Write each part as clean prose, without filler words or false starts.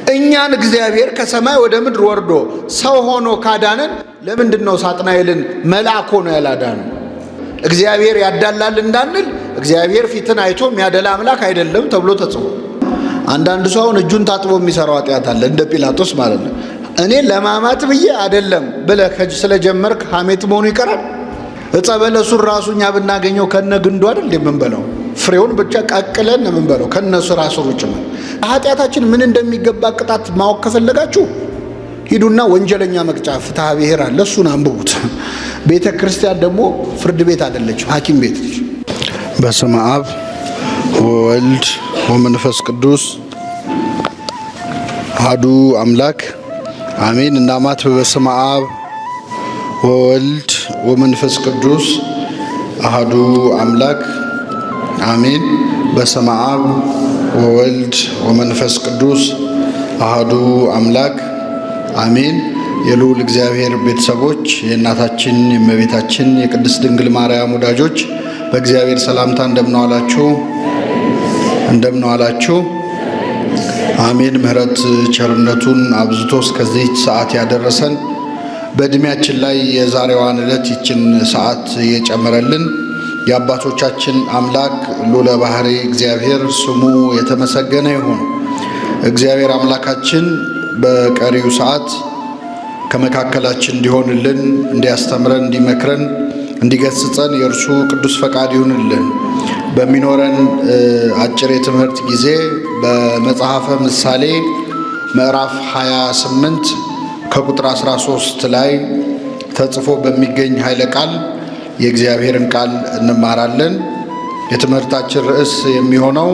እኛን እግዚአብሔር ከሰማይ ወደ ምድር ወርዶ ሰው ሆኖ ካዳነን ለምንድነው ሳጥናኤልን መልአክ ሆኖ ያላዳነው? እግዚአብሔር ያዳላል እንዳንል እግዚአብሔር ፊትን አይቶ የሚያደላ አምላክ አይደለም ተብሎ ተጽፎ አንዳንድ ሰው እጁን ታጥቦ የሚሰራው ኃጢአት አለ እንደ ጲላጦስ ማለት ነው። እኔ ለማማት ብዬ አይደለም ብለህ ስለጀመርክ ሐሜት መሆኑ ይቀራል። ዕፀ በለሱን ራሱ እኛ ብናገኘው ከነ ግንዱ አይደል የምንበላው? ፍሬውን ብቻ ቀቅለን የምንበላው ከነሱ ራሱ ውጭ ነው። ኃጢአታችን ምን እንደሚገባ ቅጣት ማወቅ ከፈለጋችሁ ሂዱና ወንጀለኛ መቅጫ ፍትሐ ብሔር አለ፣ እሱን አንብቡት። ቤተ ክርስቲያን ደግሞ ፍርድ ቤት አይደለችም፣ ሐኪም ቤት ነች። በስመ አብ ወወልድ ወመንፈስ ቅዱስ አሐዱ አምላክ አሜን። እናማት በስመ አብ ወወልድ ወመንፈስ ቅዱስ አሐዱ አምላክ አሜን። በስመ አብ ወወልድ ወመንፈስ ቅዱስ አሐዱ አምላክ አሜን። የልዑል እግዚአብሔር ቤተሰቦች፣ የእናታችን የእመቤታችን የቅድስት ድንግል ማርያም ወዳጆች በእግዚአብሔር ሰላምታ እንደምን ዋላችሁ? አሜን። ምሕረት ቸርነቱን አብዝቶ እስከዚህ ሰዓት ያደረሰን በእድሜያችን ላይ የዛሬዋን ዕለት ይችን ሰዓት የጨመረልን የአባቶቻችን አምላክ ልዑለ ባሕርይ እግዚአብሔር ስሙ የተመሰገነ ይሁን። እግዚአብሔር አምላካችን በቀሪው ሰዓት ከመካከላችን እንዲሆንልን፣ እንዲያስተምረን፣ እንዲመክረን፣ እንዲገስጸን የእርሱ ቅዱስ ፈቃድ ይሁንልን። በሚኖረን አጭር የትምህርት ጊዜ በመጽሐፈ ምሳሌ ምዕራፍ 28 ከቁጥር 13 ላይ ተጽፎ በሚገኝ ኃይለ ቃል የእግዚአብሔርን ቃል እንማራለን። የትምህርታችን ርዕስ የሚሆነው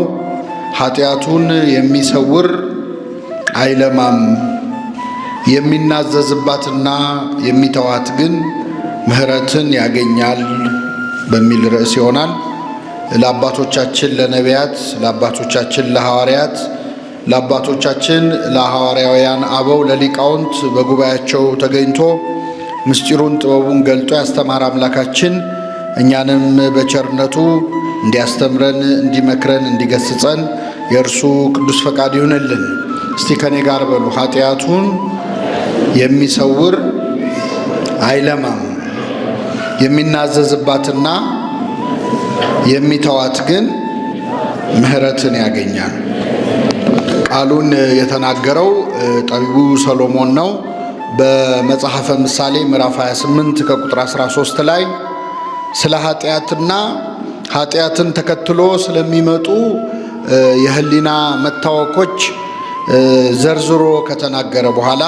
ኃጢአቱን የሚሰውር አይለማም፣ የሚናዘዝባትና የሚተዋት ግን ምሕረትን ያገኛል በሚል ርዕስ ይሆናል። ለአባቶቻችን ለነቢያት፣ ለአባቶቻችን ለሐዋርያት፣ ለአባቶቻችን ለሐዋርያውያን አበው ለሊቃውንት በጉባኤያቸው ተገኝቶ ምስጢሩን ጥበቡን ገልጦ ያስተማረ አምላካችን እኛንም በቸርነቱ እንዲያስተምረን፣ እንዲመክረን፣ እንዲገስጸን የእርሱ ቅዱስ ፈቃድ ይሁንልን። እስቲ ከኔ ጋር በሉ። ኃጢአቱን የሚሰውር አይለማም፣ የሚናዘዝባትና የሚተዋት ግን ምሕረትን ያገኛል። ቃሉን የተናገረው ጠቢቡ ሰሎሞን ነው። በመጽሐፈ ምሳሌ ምዕራፍ 28 ከቁጥር 13 ላይ ስለ ኃጢአትና ኃጢአትን ተከትሎ ስለሚመጡ የህሊና መታወኮች ዘርዝሮ ከተናገረ በኋላ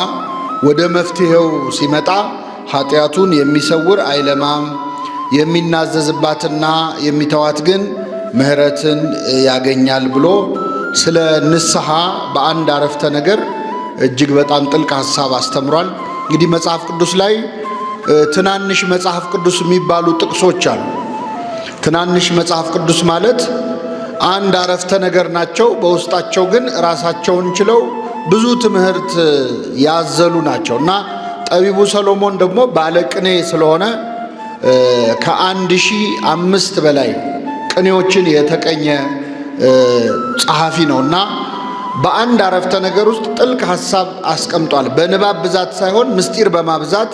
ወደ መፍትሄው ሲመጣ ኃጢአቱን የሚሰውር አይለማም፣ የሚናዘዝባትና የሚተዋት ግን ምሕረትን ያገኛል ብሎ ስለ ንስሐ በአንድ አረፍተ ነገር እጅግ በጣም ጥልቅ ሐሳብ አስተምሯል። እንግዲህ መጽሐፍ ቅዱስ ላይ ትናንሽ መጽሐፍ ቅዱስ የሚባሉ ጥቅሶች አሉ። ትናንሽ መጽሐፍ ቅዱስ ማለት አንድ አረፍተ ነገር ናቸው። በውስጣቸው ግን ራሳቸውን ችለው ብዙ ትምህርት ያዘሉ ናቸው እና ጠቢቡ ሰሎሞን ደግሞ ባለቅኔ ስለሆነ ከ1005 በላይ ቅኔዎችን የተቀኘ ጸሐፊ ነውና በአንድ አረፍተ ነገር ውስጥ ጥልቅ ሐሳብ አስቀምጧል። በንባብ ብዛት ሳይሆን ምስጢር በማብዛት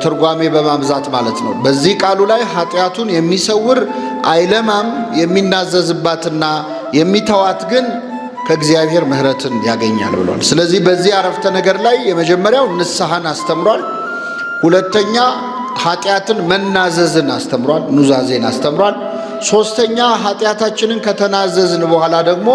ትርጓሜ በማብዛት ማለት ነው። በዚህ ቃሉ ላይ ኃጢአቱን የሚሰውር አይለማም፣ የሚናዘዝባትና የሚተዋት ግን ከእግዚአብሔር ምሕረትን ያገኛል ብሏል። ስለዚህ በዚህ አረፍተ ነገር ላይ የመጀመሪያው ንስሐን አስተምሯል። ሁለተኛ ኃጢአትን መናዘዝን አስተምሯል፣ ኑዛዜን አስተምሯል። ሶስተኛ ኃጢአታችንን ከተናዘዝን በኋላ ደግሞ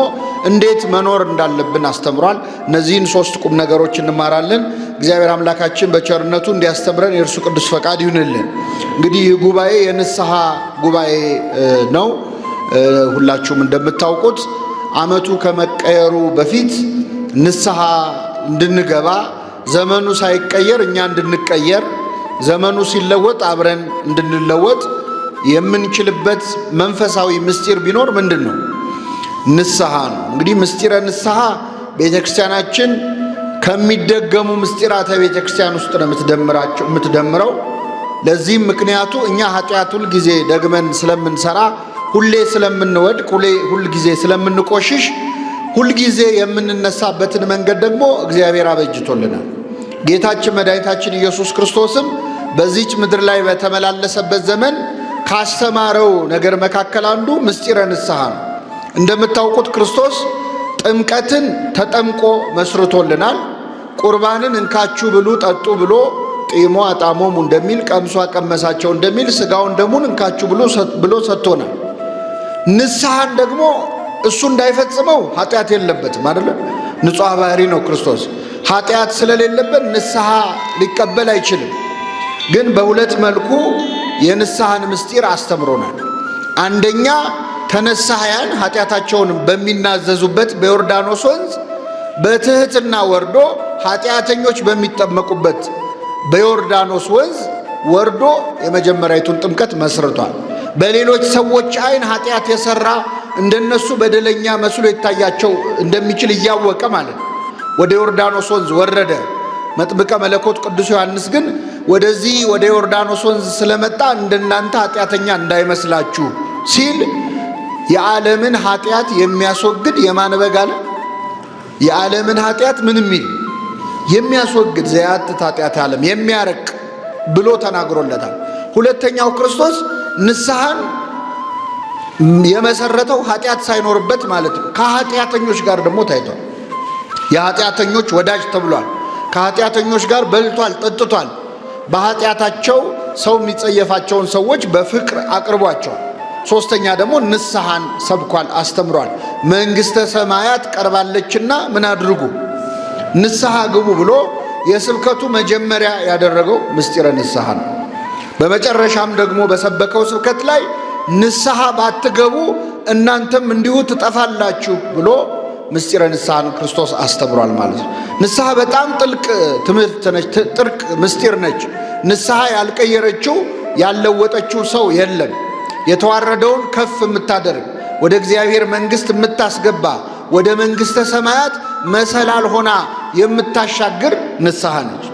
እንዴት መኖር እንዳለብን አስተምሯል። እነዚህን ሶስት ቁም ነገሮች እንማራለን። እግዚአብሔር አምላካችን በቸርነቱ እንዲያስተምረን የእርሱ ቅዱስ ፈቃድ ይሁንልን። እንግዲህ ይህ ጉባኤ የንስሐ ጉባኤ ነው። ሁላችሁም እንደምታውቁት ዓመቱ ከመቀየሩ በፊት ንስሐ እንድንገባ፣ ዘመኑ ሳይቀየር እኛ እንድንቀየር፣ ዘመኑ ሲለወጥ አብረን እንድንለወጥ የምንችልበት መንፈሳዊ ምስጢር ቢኖር ምንድን ነው? ንስሐ ነው። እንግዲህ ምስጢረ ንስሐ ቤተክርስቲያናችን ከሚደገሙ ምስጢራተ ቤተክርስቲያን ውስጥ ነው የምትደምረው። ለዚህም ምክንያቱ እኛ ኃጢአት ሁል ጊዜ ደግመን ስለምንሰራ፣ ሁሌ ስለምንወድቅ፣ ሁል ጊዜ ስለምንቆሽሽ ሁልጊዜ የምንነሳበትን መንገድ ደግሞ እግዚአብሔር አበጅቶልናል። ጌታችን መድኃኒታችን ኢየሱስ ክርስቶስም በዚች ምድር ላይ በተመላለሰበት ዘመን ካስተማረው ነገር መካከል አንዱ ምስጢረ ንስሐ ነው። እንደምታውቁት ክርስቶስ ጥምቀትን ተጠምቆ መስርቶልናል። ቁርባንን እንካችሁ ብሉ ጠጡ ብሎ ጢሞ አጣሞሙ እንደሚል ቀምሶ አቀመሳቸው እንደሚል ስጋውን ደሙን እንካችሁ ብሎ ሰጥቶናል። ንስሐን ደግሞ እሱ እንዳይፈጽመው ኃጢአት የለበትም አይደለም። ንጹሕ ባህሪ ነው ክርስቶስ። ኃጢአት ስለሌለበት ንስሐ ሊቀበል አይችልም። ግን በሁለት መልኩ የንስሐን ምስጢር አስተምሮናል። አንደኛ ተነሳያን ኃጢአታቸውን በሚናዘዙበት በዮርዳኖስ ወንዝ በትሕትና ወርዶ ኃጢአተኞች በሚጠመቁበት በዮርዳኖስ ወንዝ ወርዶ የመጀመሪያዊቱን ጥምቀት መስርቷል። በሌሎች ሰዎች ዓይን ኃጢአት የሰራ እንደነሱ በደለኛ መስሎ ይታያቸው እንደሚችል እያወቀ ማለት ነው ወደ ዮርዳኖስ ወንዝ ወረደ። መጥምቀ መለኮት ቅዱስ ዮሐንስ ግን ወደዚህ ወደ ዮርዳኖስ ወንዝ ስለመጣ እንደናንተ ኃጢአተኛ እንዳይመስላችሁ ሲል የዓለምን ኃጢአት የሚያስወግድ የማን በግ አለ? የዓለምን ኃጢአት ምን የሚል የሚያስወግድ ዘያትት ኃጢአት ዓለም የሚያረቅ ብሎ ተናግሮለታል። ሁለተኛው ክርስቶስ ንስሐን የመሰረተው ኃጢአት ሳይኖርበት ማለት ነው። ከኃጢአተኞች ጋር ደግሞ ታይቷል። የኃጢአተኞች ወዳጅ ተብሏል። ከኃጢአተኞች ጋር በልቷል፣ ጠጥቷል። በኃጢአታቸው ሰው የሚጸየፋቸውን ሰዎች በፍቅር አቅርቧቸዋል። ሶስተኛ ደግሞ ንስሐን ሰብኳል፣ አስተምሯል። መንግሥተ ሰማያት ቀርባለችና ምን አድርጉ? ንስሐ ግቡ ብሎ የስብከቱ መጀመሪያ ያደረገው ምስጢረ ንስሐ ነው። በመጨረሻም ደግሞ በሰበከው ስብከት ላይ ንስሐ ባትገቡ እናንተም እንዲሁ ትጠፋላችሁ ብሎ ምስጢረ ንስሐን ክርስቶስ አስተምሯል ማለት ነው። ንስሐ በጣም ጥልቅ ትምህርት ነች፣ ጥልቅ ምስጢር ነች። ንስሐ ያልቀየረችው ያልለወጠችው ሰው የለም። የተዋረደውን ከፍ የምታደርግ ወደ እግዚአብሔር መንግሥት የምታስገባ ወደ መንግሥተ ሰማያት መሰላል ሆና የምታሻግር ንስሐ ነች።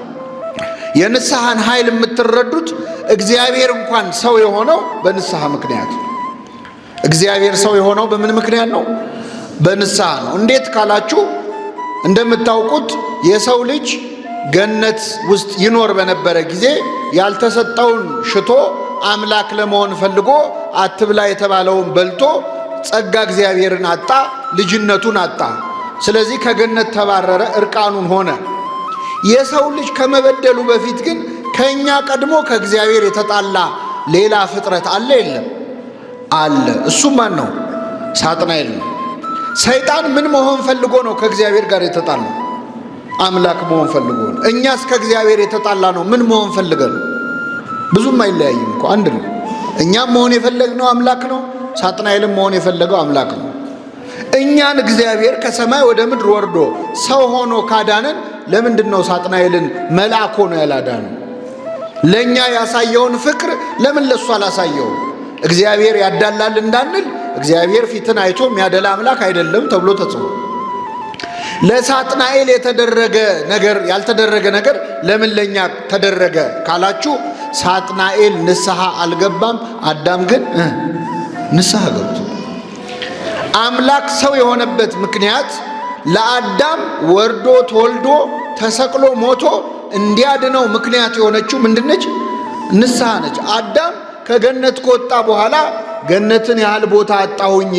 የንስሐን ኃይል የምትረዱት እግዚአብሔር እንኳን ሰው የሆነው በንስሐ ምክንያት። እግዚአብሔር ሰው የሆነው በምን ምክንያት ነው? በንስሐ ነው። እንዴት ካላችሁ እንደምታውቁት የሰው ልጅ ገነት ውስጥ ይኖር በነበረ ጊዜ ያልተሰጠውን ሽቶ አምላክ ለመሆን ፈልጎ አትብላ የተባለውን በልቶ ጸጋ እግዚአብሔርን አጣ፣ ልጅነቱን አጣ። ስለዚህ ከገነት ተባረረ፣ እርቃኑን ሆነ። የሰው ልጅ ከመበደሉ በፊት ግን ከኛ ቀድሞ ከእግዚአብሔር የተጣላ ሌላ ፍጥረት አለ የለም? አለ። እሱም ማን ነው? ሳጥናኤል ነው። ሰይጣን ምን መሆን ፈልጎ ነው ከእግዚአብሔር ጋር የተጣላ? አምላክ መሆን ፈልጎ ነው። እኛስ ከእግዚአብሔር የተጣላ ነው ምን መሆን ፈልገን? ብዙም አይለያይም እኮ አንድ ነው። እኛም መሆን የፈለግነው አምላክ ነው። ሳጥናኤልም መሆን የፈለገው አምላክ ነው። እኛን እግዚአብሔር ከሰማይ ወደ ምድር ወርዶ ሰው ሆኖ ካዳነን ለምንድን ነው ሳጥናኤልን መልአክ ሆኖ ያላዳነው? ለእኛ ያሳየውን ፍቅር ለምን ለሱ አላሳየው? እግዚአብሔር ያዳላል እንዳንል እግዚአብሔር ፊትን አይቶ የሚያደላ አምላክ አይደለም ተብሎ ተጽፎ፣ ለሳጥናኤል የተደረገ ነገር ያልተደረገ ነገር ለምን ለኛ ተደረገ ካላችሁ ሳጥናኤል ንስሐ አልገባም፣ አዳም ግን ንስሐ ገብቶ አምላክ ሰው የሆነበት ምክንያት ለአዳም ወርዶ ተወልዶ ተሰቅሎ ሞቶ እንዲያድነው ምክንያት የሆነችው ምንድነች? ንስሐ ነች። አዳም ከገነት ከወጣ በኋላ ገነትን ያህል ቦታ አጣሁኝ፣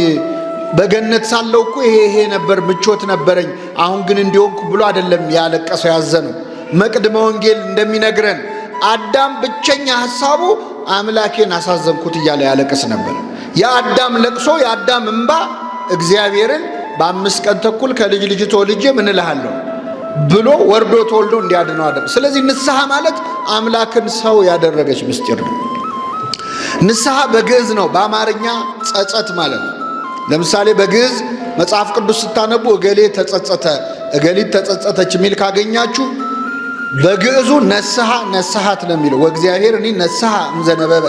በገነት ሳለው እኮ ይሄ ነበር ምቾት ነበረኝ፣ አሁን ግን እንዲሆንኩ ብሎ አይደለም ያለቀሰው ያዘነው። መቅድመ ወንጌል እንደሚነግረን አዳም ብቸኛ ሐሳቡ አምላኬን አሳዘንኩት እያለ ያለቅስ ነበር። የአዳም ለቅሶ የአዳም እንባ እግዚአብሔርን በ5 ቀን ተኩል ከልጅ ልጅ ተወልጄ ምን እልሃለሁ ብሎ ወርዶ ተወልዶ እንዲያድነው አደረገ። ስለዚህ ንስሐ ማለት አምላክን ሰው ያደረገች ምስጢር ነው። ንስሐ በግዕዝ ነው፣ በአማርኛ ጸጸት ማለት ነው። ለምሳሌ በግዕዝ መጽሐፍ ቅዱስ ስታነቡ እገሌ ተጸጸተ፣ እገሊት ተጸጸተች የሚል ካገኛችሁ በግዕዙ ነስሐ ነስሐት ነው የሚለው። ወእግዚአብሔር እኔ ነስሐ እምዘነበበ፣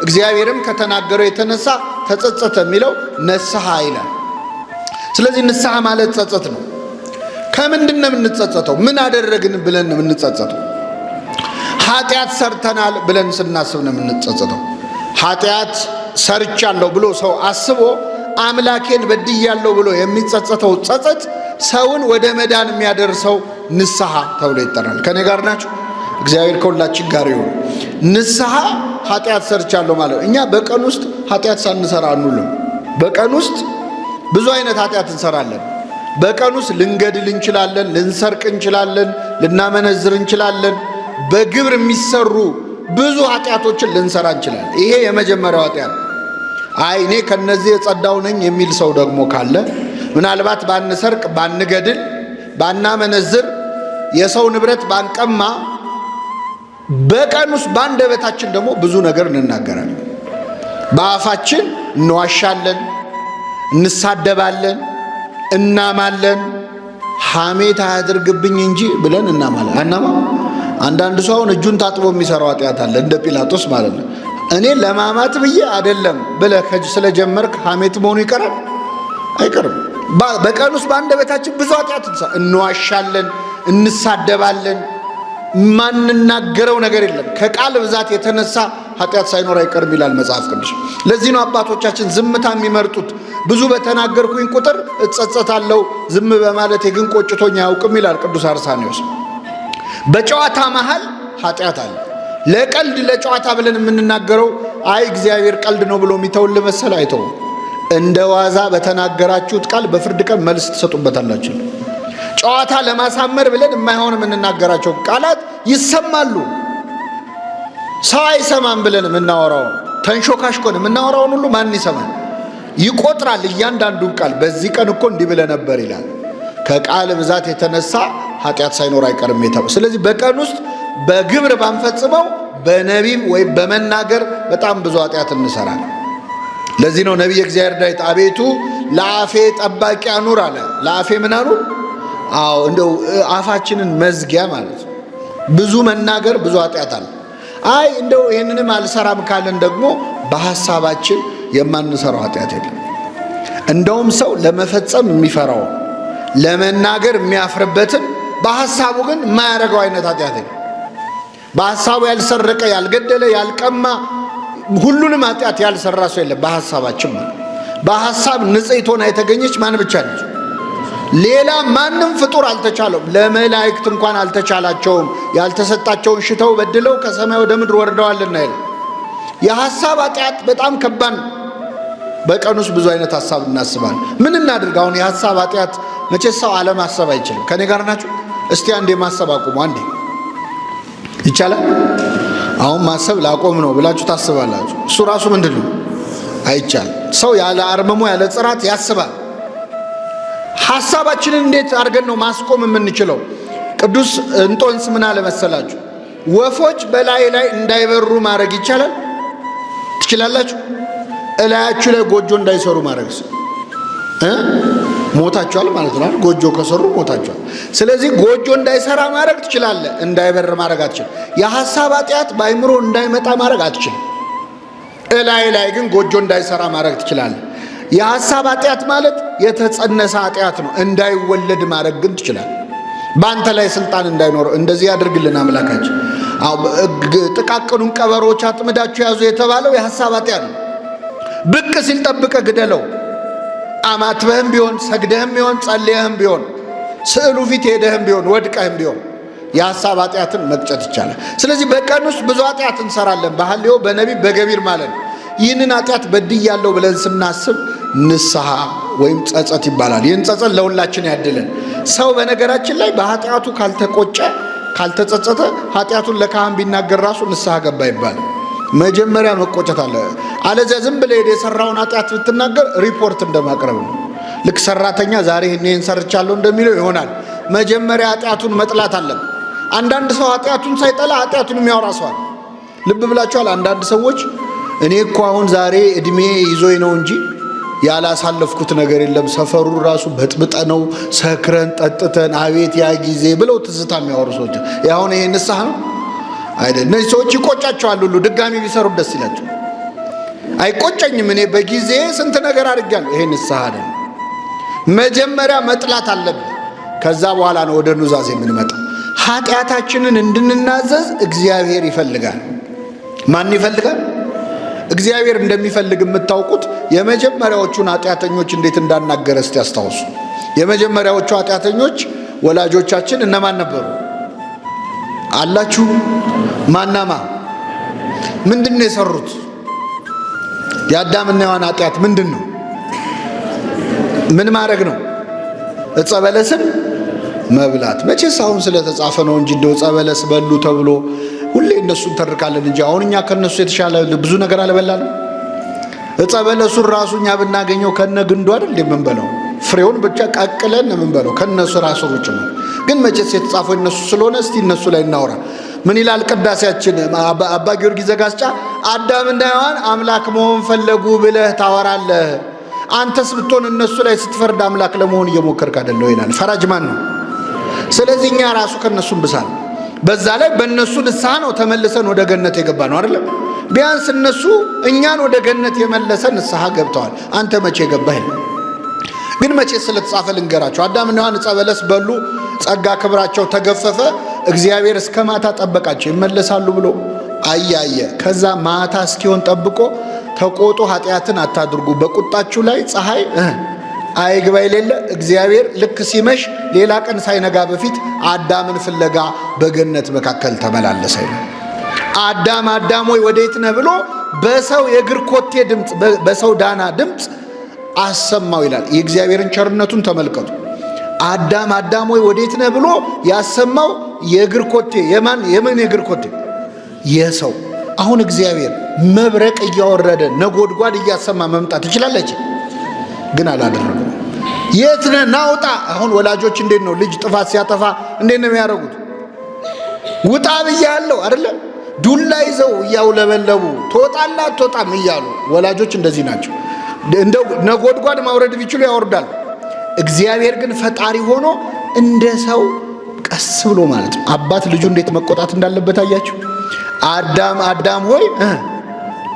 እግዚአብሔርም ከተናገረው የተነሳ ተጸጸተ የሚለው ነስሐ ይላል። ስለዚህ ንስሐ ማለት ጸጸት ነው። ከምንድን ነው የምንጸጸተው? ምን አደረግን ብለን ነው የምንጸጸተው? ኃጢአት ሰርተናል ብለን ስናስብ ነው የምንጸጸተው። ኃጢአት ሰርቻለሁ ብሎ ሰው አስቦ አምላኬን በድያለሁ ብሎ የሚጸጸተው ጸጸት ሰውን ወደ መዳን የሚያደርሰው ንስሐ ተብሎ ይጠራል። ከኔ ጋር ናችሁ? እግዚአብሔር ከሁላችን ጋር ይሁን። ንስሐ ኃጢአት ሰርቻለሁ ማለት እኛ በቀን ውስጥ ኃጢአት ሳንሰራ አንውልም። በቀን ውስጥ ብዙ አይነት ኃጢአት እንሰራለን። በቀን ውስጥ ልንገድል እንችላለን፣ ልንሰርቅ እንችላለን፣ ልናመነዝር እንችላለን። በግብር የሚሰሩ ብዙ ኃጢአቶችን ልንሰራ እንችላለን። ይሄ የመጀመሪያው ኃጢአት። እኔ ከነዚህ የጸዳው ነኝ የሚል ሰው ደግሞ ካለ ምናልባት ባንሰርቅ፣ ባንገድል፣ ባናመነዝር፣ የሰው ንብረት ባንቀማ በቀን ውስጥ በአንደበታችን ደግሞ ብዙ ነገር እንናገራለን። በአፋችን እንዋሻለን፣ እንሳደባለን፣ እናማለን። ሐሜት አያድርግብኝ እንጂ ብለን እናማለን። አናማ አንዳንድ ሰው አሁን እጁን ታጥቦ የሚሰራው ኃጢአት አለ፣ እንደ ጲላጦስ ማለት ነው። እኔ ለማማት ብዬ አይደለም ብለህ ስለጀመርክ ሐሜት መሆኑ ይቀራል? አይቀርም። በቀን ውስጥ በአንደበታችን ብዙ ኃጢአት እንዋሻለን፣ እንሳደባለን። ማንናገረው ነገር የለም። ከቃል ብዛት የተነሳ ኃጢአት ሳይኖር አይቀርም ይላል መጽሐፍ ቅዱስ። ለዚህ ነው አባቶቻችን ዝምታ የሚመርጡት። ብዙ በተናገርኩኝ ቁጥር እጸጸታለሁ፣ ዝም በማለቴ ግን ቆጭቶኝ አያውቅም ይላል ቅዱስ አርሳኔዎስ። በጨዋታ መሃል ኃጢአት አለ። ለቀልድ ለጨዋታ ብለን የምንናገረው እግዚአብሔር ቀልድ ነው ብሎ የሚተውል መሰል አይተውም። እንደ ዋዛ በተናገራችሁት ቃል በፍርድ ቀን መልስ ትሰጡበታላችሁ። ጨዋታ ለማሳመር ብለን የማይሆን የምንናገራቸው ቃላት ይሰማሉ። ሰው አይሰማም ብለን የምናወራውን ተንሾካሽኮን የምናወራውን ሁሉ ማን ይሰማል? ይቆጥራል እያንዳንዱን ቃል። በዚህ ቀን እኮ እንዲህ ብለህ ነበር ይላል። ከቃል ብዛት የተነሳ ኃጢአት ሳይኖር አይቀርም የተባለው። ስለዚህ በቀን ውስጥ በግብር ባንፈጽመው በነቢብ ወይም በመናገር በጣም ብዙ ኃጢአት እንሰራለን። ለዚህ ነው ነቢየ እግዚአብሔር ዳዊት አቤቱ ለአፌ ጠባቂ አኑር አለ። ለአፌ ምን አኑር? እንደው አፋችንን መዝጊያ ማለት ነው። ብዙ መናገር ብዙ ኃጢአት አለ። እንደው ይህንንም አልሰራም ካለን ደግሞ በሐሳባችን የማንሰራው ኃጢአት የለም። እንደውም ሰው ለመፈጸም የሚፈራው ለመናገር የሚያፍርበትን በሐሳቡ ግን የማያደርገው አይነት ኃጢአት የለም። በሐሳቡ ያልሰረቀ፣ ያልገደለ፣ ያልቀማ ሁሉንም ኃጢአት ያልሰራ ሰው የለም። በሐሳባችን በሐሳብ ንጽሕት ሆና የተገኘች ማን ብቻ ነች? ሌላ ማንም ፍጡር አልተቻለውም። ለመላእክት እንኳን አልተቻላቸውም። ያልተሰጣቸውን ሽተው በድለው ከሰማይ ወደ ምድር ወርደዋልና ይላል። የሐሳብ ኃጢአት በጣም ከባድ ነው። በቀን ውስጥ ብዙ አይነት ሐሳብ እናስባለን። ምን እናድርግ? አሁን የሐሳብ ኃጢአት መቼስ ሰው አለማሰብ አይችልም። ከኔ ጋር ናችሁ? እስቲ አንዴ ማሰብ አቁሙ። አንዴ ይቻላል? አሁን ማሰብ ላቆም ነው ብላችሁ ታስባላችሁ። እሱ ራሱ ምንድን ነው? አይቻልም። ሰው ያለ አርምሞ ያለ ጽራት ያስባል። ሐሳባችንን እንዴት አድርገን ነው ማስቆም የምንችለው? ቅዱስ እንጦንስ ምን አለ መሰላችሁ? ወፎች በላይ ላይ እንዳይበሩ ማድረግ ይቻላል? ትችላላችሁ? እላያችሁ ላይ ጎጆ እንዳይሰሩ ማድረግ ሞታችኋል ማለት ነው። ጎጆ ከሰሩ ሞታችኋል። ስለዚህ ጎጆ እንዳይሰራ ማድረግ ትችላለህ፣ እንዳይበር ማድረግ አትችልም። የሐሳብ ኃጢአት በአይምሮ እንዳይመጣ ማድረግ አትችልም። እላይ ላይ ግን ጎጆ እንዳይሰራ ማድረግ ትችላለህ። የሐሳብ ኃጢአት ማለት የተጸነሰ ኃጢአት ነው። እንዳይወለድ ማድረግ ግን ትችላለህ። በአንተ ላይ ስልጣን እንዳይኖረው እንደዚህ ያድርግልን አምላካችን። ጥቃቅኑን ቀበሮች አጥምዳችሁ ያዙ የተባለው የሐሳብ ኃጢአት ነው። ብቅ ሲል ጠብቀ ግደለው። አማትበህም ቢሆን ሰግደህም ቢሆን ጸልየህም ቢሆን ስዕሉ ፊት ሄደህም ቢሆን ወድቀህም ቢሆን የሐሳብ ኃጢአትን መቅጨት ይቻላል። ስለዚህ በቀን ውስጥ ብዙ ኃጢአት እንሰራለን። በሐልዮ በነቢብ በገቢር ማለት ነው። ይህንን ኃጢአት በድያለሁ ብለን ስናስብ ንስሐ ወይም ጸጸት ይባላል። ይህን ጸጸት ለሁላችን ያድለን። ሰው በነገራችን ላይ በኃጢአቱ ካልተቆጨ ካልተጸጸተ ኃጢአቱን ለካህን ቢናገር ራሱ ንስሐ ገባ ይባላል። መጀመሪያ መቆጨት አለ። አለዚያ ዝም ብለህ የሰራውን ኃጢአት ብትናገር ሪፖርት እንደማቅረብ ነው። ልክ ሰራተኛ ዛሬ ይህን ሰርቻለሁ እንደሚለው ይሆናል። መጀመሪያ ኃጢአቱን መጥላት አለብን። አንዳንድ ሰው ኃጢአቱን ሳይጠላ ኃጢአቱን የሚያወራ ሰዋል። ልብ ብላችኋል? አንዳንድ ሰዎች እኔ እኮ አሁን ዛሬ እድሜ ይዞኝ ነው እንጂ ያላሳለፍኩት ነገር የለም፣ ሰፈሩ ራሱ በጥብጠ ነው፣ ሰክረን ጠጥተን አቤት ያ ጊዜ ብለው ትዝታ የሚያወሩ ሰዎች አሁን ይሄ ንስሐ ነው አይደል? እነዚህ ሰዎች ይቆጫቸዋል ሁሉ ድጋሚ ቢሰሩ ደስ ይላቸው። አይቆጨኝም እኔ በጊዜ ስንት ነገር አድርጋለሁ። ይሄ ንስሐ አይደል። መጀመሪያ መጥላት አለብን። ከዛ በኋላ ነው ወደ ኑዛዜ የምንመጣው። ኃጢአታችንን እንድንናዘዝ እግዚአብሔር ይፈልጋል። ማን ይፈልጋል? እግዚአብሔር እንደሚፈልግ የምታውቁት የመጀመሪያዎቹን ኃጢአተኞች እንዴት እንዳናገረ እስቲ አስታውሱ። የመጀመሪያዎቹ ኃጢአተኞች ወላጆቻችን እነማን ነበሩ አላችሁ? ማናማ? ምንድነው የሰሩት? የአዳምና ሔዋን ኃጢአት ምንድነው? ምን ማድረግ ነው? ዕፀ በለስን መብላት። መቼስ አሁን ስለተጻፈ ነው እንጂ እንደው ዕፀ በለስ በሉ ተብሎ ሁሌ እነሱን ተርካለን እንጂ አሁን እኛ ከነሱ የተሻለ ብዙ ነገር አልበላንም። ዕፀ በለሱን ራሱ እኛ ብናገኘው ከነ ግንዱ አይደል የምንበላው? ፍሬውን ብቻ ቀቅለን የምንበላው ከነሱ ራሱ ውጭ ነው። ግን መቼስ የተጻፈው እነሱ ስለሆነ እስቲ እነሱ ላይ እናውራ። ምን ይላል ቅዳሴያችን? አባ ጊዮርጊስ ዘጋስጫ አዳምና ሔዋን አምላክ መሆን ፈለጉ ብለህ ታወራለህ፣ አንተስ ብትሆን እነሱ ላይ ስትፈርድ አምላክ ለመሆን እየሞከርክ አይደለም ይላል። ፈራጅ ማን ነው? ስለዚህ እኛ ራሱ ከነሱም ብሳል። በዛ ላይ በእነሱ ንስሐ ነው ተመልሰን ወደ ገነት የገባ ነው አይደለም? ቢያንስ እነሱ እኛን ወደ ገነት የመለሰ ንስሐ ገብተዋል። አንተ መቼ ገባህ? ግን መቼ ስለተጻፈ ልንገራቸው። አዳምና ሔዋን ዕፀ በለስ በሉ፣ ጸጋ ክብራቸው ተገፈፈ። እግዚአብሔር እስከ ማታ ጠበቃቸው ይመለሳሉ ብሎ አያየ። ከዛ ማታ እስኪሆን ጠብቆ ተቆጡ፣ ኃጢአትን አታድርጉ፣ በቁጣችሁ ላይ ፀሐይ አይግባ የሌለ እግዚአብሔር ልክ ሲመሽ ሌላ ቀን ሳይነጋ በፊት አዳምን ፍለጋ በገነት መካከል ተመላለሰ። አዳም አዳም ሆይ ወዴት ነህ ብሎ በሰው የእግር ኮቴ ድምፅ፣ በሰው ዳና ድምፅ አሰማው ይላል። የእግዚአብሔርን ቸርነቱን ተመልከቱ። አዳም አዳም ሆይ ወዴት ነህ ብሎ ያሰማው የእግር ኮቴ የማን የእግር ኮቴ? የሰው። አሁን እግዚአብሔር መብረቅ እያወረደ ነጎድጓድ እያሰማ መምጣት ይችላለች? ግን አላደረገው። የት ነህ ናውጣ። አሁን ወላጆች እንዴት ነው ልጅ ጥፋት ሲያጠፋ እንዴት ነው የሚያደርጉት? ውጣ ብያለሁ አይደለ? ዱላ ይዘው እያውለበለቡ ትወጣለህ አትወጣም እያሉ ወላጆች እንደዚህ ናቸው። እንደው ነጎድጓድ ማውረድ ቢችሉ ያወርዳል። እግዚአብሔር ግን ፈጣሪ ሆኖ እንደ ሰው ቀስ ብሎ ማለት ነው። አባት ልጁ እንዴት መቆጣት እንዳለበት አያችሁ? አዳም አዳም ሆይ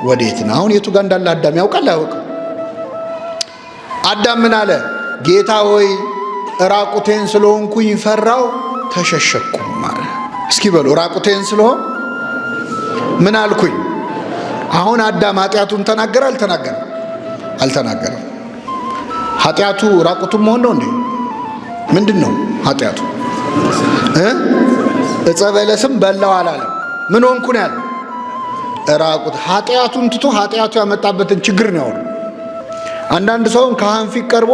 ወዴት ነህ? አሁን የቱ ጋር እንዳለ አዳም ያውቃል አያውቅም? አዳም ምን አለ? ጌታ ሆይ ራቁቴን ስለሆንኩኝ ፈራው ተሸሸኩም ማለት። እስኪ በሉ ራቁቴን ስለሆን ምን አልኩኝ? አሁን አዳም ኃጢአቱን ተናገረ አልተናገረም? አልተናገረም። ኃጢአቱ ራቁቱን መሆን ነው እንዴ? ምንድን ነው ኃጢአቱ? ዕፀ በለስም በላው አላለም። ምን ሆንኩ ነው ያለው? ራቁት። ኃጢአቱን ትቶ ኃጢአቱ ያመጣበትን ችግር ነው ያወራው። አንዳንድ ሰውን ካህን ፊት ቀርቦ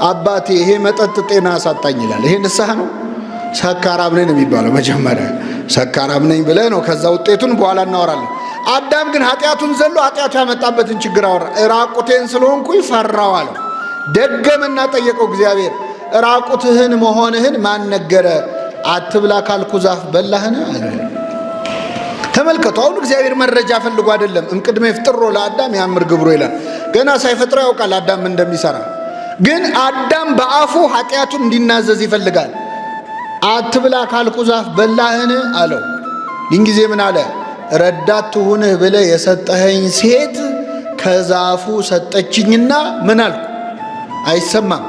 አባቴ ይሄ መጠጥ ጤና አሳጣኝ ይላል። ይሄ ንስሐ ነው? ሰካራም ነኝ ነው የሚባለው። መጀመሪያ ሰካራም ነኝ ብለህ ነው፣ ከዛ ውጤቱን በኋላ እናወራለን። አዳም ግን ኃጢአቱን ዘሎ ኃጢአቱ ያመጣበትን ችግር አወራ። ራቁቴን ስለሆንኩኝ ፈራው አለው። ደገመና ጠየቀው እግዚአብሔር፣ ራቁትህን መሆንህን ማን ነገረ? አትብላ ካልኩ ዛፍ በላህን አለ። ተመልከቱ። አሁን እግዚአብሔር መረጃ ፈልጎ አይደለም። እምቅድመ ይፍጥሮ ለአዳም ያምር ግብሮ ይላል። ገና ሳይፈጥረው ያውቃል አዳም እንደሚሰራ። ግን አዳም በአፉ ኃጢአቱን እንዲናዘዝ ይፈልጋል። አትብላ ካልኩ ዛፍ በላህን አለው። ይህን ጊዜ ምን አለ? ረዳት ትሁንህ ብለህ የሰጠኸኝ ሴት ከዛፉ ሰጠችኝና ምን አልኩ? አይሰማም።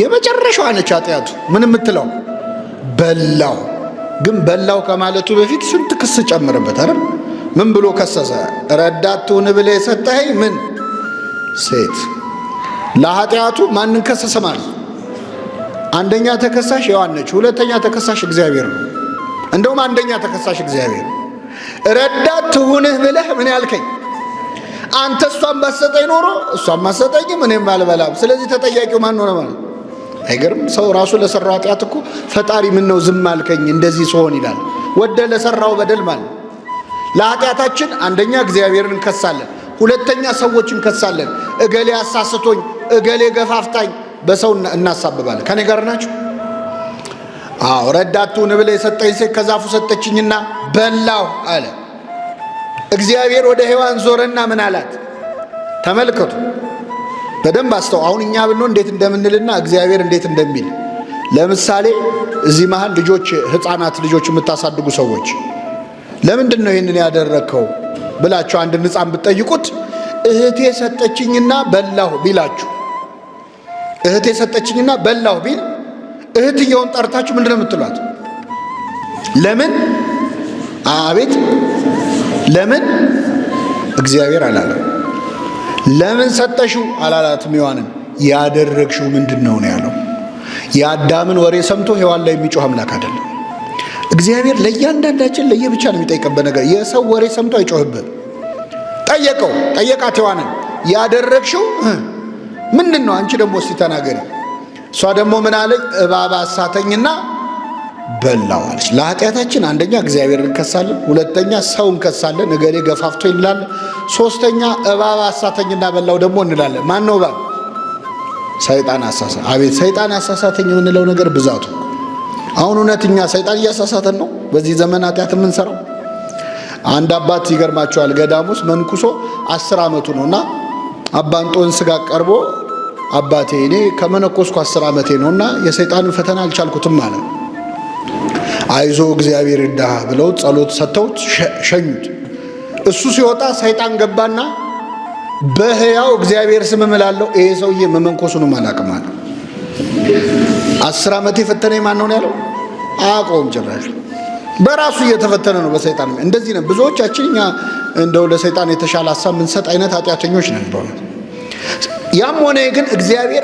የመጨረሻዋ ነች ኃጢአቱ። ምን የምትለው? በላው። ግን በላው ከማለቱ በፊት ስንት ክስ ጨምርበት አይደል? ምን ብሎ ከሰሰ? ረዳት ትሁንህ ብለህ የሰጠኸኝ ምን ሴት። ለኃጢአቱ ማንን ከሰሰ ማለት? አንደኛ ተከሳሽ ሔዋን ነች። ሁለተኛ ተከሳሽ እግዚአብሔር ነው። እንደውም አንደኛ ተከሳሽ እግዚአብሔር። ረዳት ትሁንህ ብለህ ምን ያልከኝ አንተ? እሷን ባሰጠኝ ኖሮ እሷን ማሰጠኝም እኔም አልበላም። ስለዚህ ተጠያቂው ማን ሆነ ማለት? አይገርም? ሰው ራሱ ለሰራው ኃጢአት እኮ ፈጣሪ ምን ነው ዝም አልከኝ እንደዚህ ሲሆን ይላል። ወደ ለሰራው በደል ማለት ለኃጢአታችን አንደኛ እግዚአብሔርን እንከሳለን፣ ሁለተኛ ሰዎችን እንከሳለን። እገሌ አሳስቶኝ፣ እገሌ ገፋፍታኝ በሰው እናሳብባለን። ከኔ ጋር ናችሁ? አዎ። ረዳት ትሁን ብለህ የሰጠኝ ሴት ከዛፉ ሰጠችኝና በላው አለ። እግዚአብሔር ወደ ሔዋን ዞረና ምን አላት? ተመልከቱ በደንብ አስተው። አሁን እኛ ብንሆን እንዴት እንደምንልና እግዚአብሔር እንዴት እንደሚል። ለምሳሌ እዚህ መሃል ልጆች፣ ህፃናት ልጆች የምታሳድጉ ሰዎች ለምንድን ነው ይህንን ያደረግከው ብላችሁ አንድ ህፃን ብትጠይቁት እህቴ ሰጠችኝና በላሁ ቢላችሁ፣ እህቴ ሰጠችኝና በላሁ ቢል እህትየውን ጠርታችሁ ምንድን ነው የምትሏት? ለምን? አቤት ለምን? እግዚአብሔር አላለም። ለምን ሰጠሽው አላላትም ሔዋንን። ያደረግሽው ምንድን ነው ያለው። የአዳምን ወሬ ሰምቶ ሔዋን ላይ የሚጮህ አምላክ አይደለም። እግዚአብሔር ለእያንዳንዳችን ለየብቻ ነው የሚጠይቅበት ነገር። የሰው ወሬ ሰምቶ አይጮህብን። ጠየቃት ሔዋንን፣ ያደረግሽው ምንድን ነው? አንቺ ደግሞ እስቲ ተናገሪ። እሷ ደግሞ ምን አለች? እባብ አሳተኝና በላው አለች። ለኃጢአታችን አንደኛ እግዚአብሔር እንከሳለን፣ ሁለተኛ ሰው እንከሳለን፣ እገሌ ገፋፍቶ እንላለን፣ ሶስተኛ እባብ አሳተኝና በላው ደግሞ እንላለን። ማን ነው እባብ? ሰይጣን አሳሳ። አቤት ሰይጣን አሳሳተኝ የምንለው ነገር ብዛቱ። አሁን እውነተኛ ሰይጣን እያሳሳተን ነው በዚህ ዘመን ኃጢአት የምንሰራው። አንድ አባት ይገርማቸዋል፣ ገዳም ውስጥ መንኩሶ 10 ዓመቱ ነውና አባ እንጦንስ ጋር ቀርቦ አባቴ እኔ ከመነኮስኩ 10 ዓመቴ ነውና የሰይጣንን ፈተና አልቻልኩትም አለ። አይዞ እግዚአብሔር ይርዳህ ብለው ጸሎት ሰጥተውት ሸኙት። እሱ ሲወጣ ሰይጣን ገባና በሕያው እግዚአብሔር ስም እምላለሁ ይሄ ሰውዬ መመንኮሱንም አላውቅም አለ። 10 ዓመቴ ፈተነኝ ማን ነው ያለው? አያውቀውም ጭራሽ። በራሱ እየተፈተነ ነው በሰይጣን። እንደዚህ ነው ብዙዎቻችን። እኛ እንደው ለሰይጣን የተሻለ ሀሳብ የምንሰጥ አይነት ኃጢአተኞች ነን በእውነት። ያም ሆነ ግን እግዚአብሔር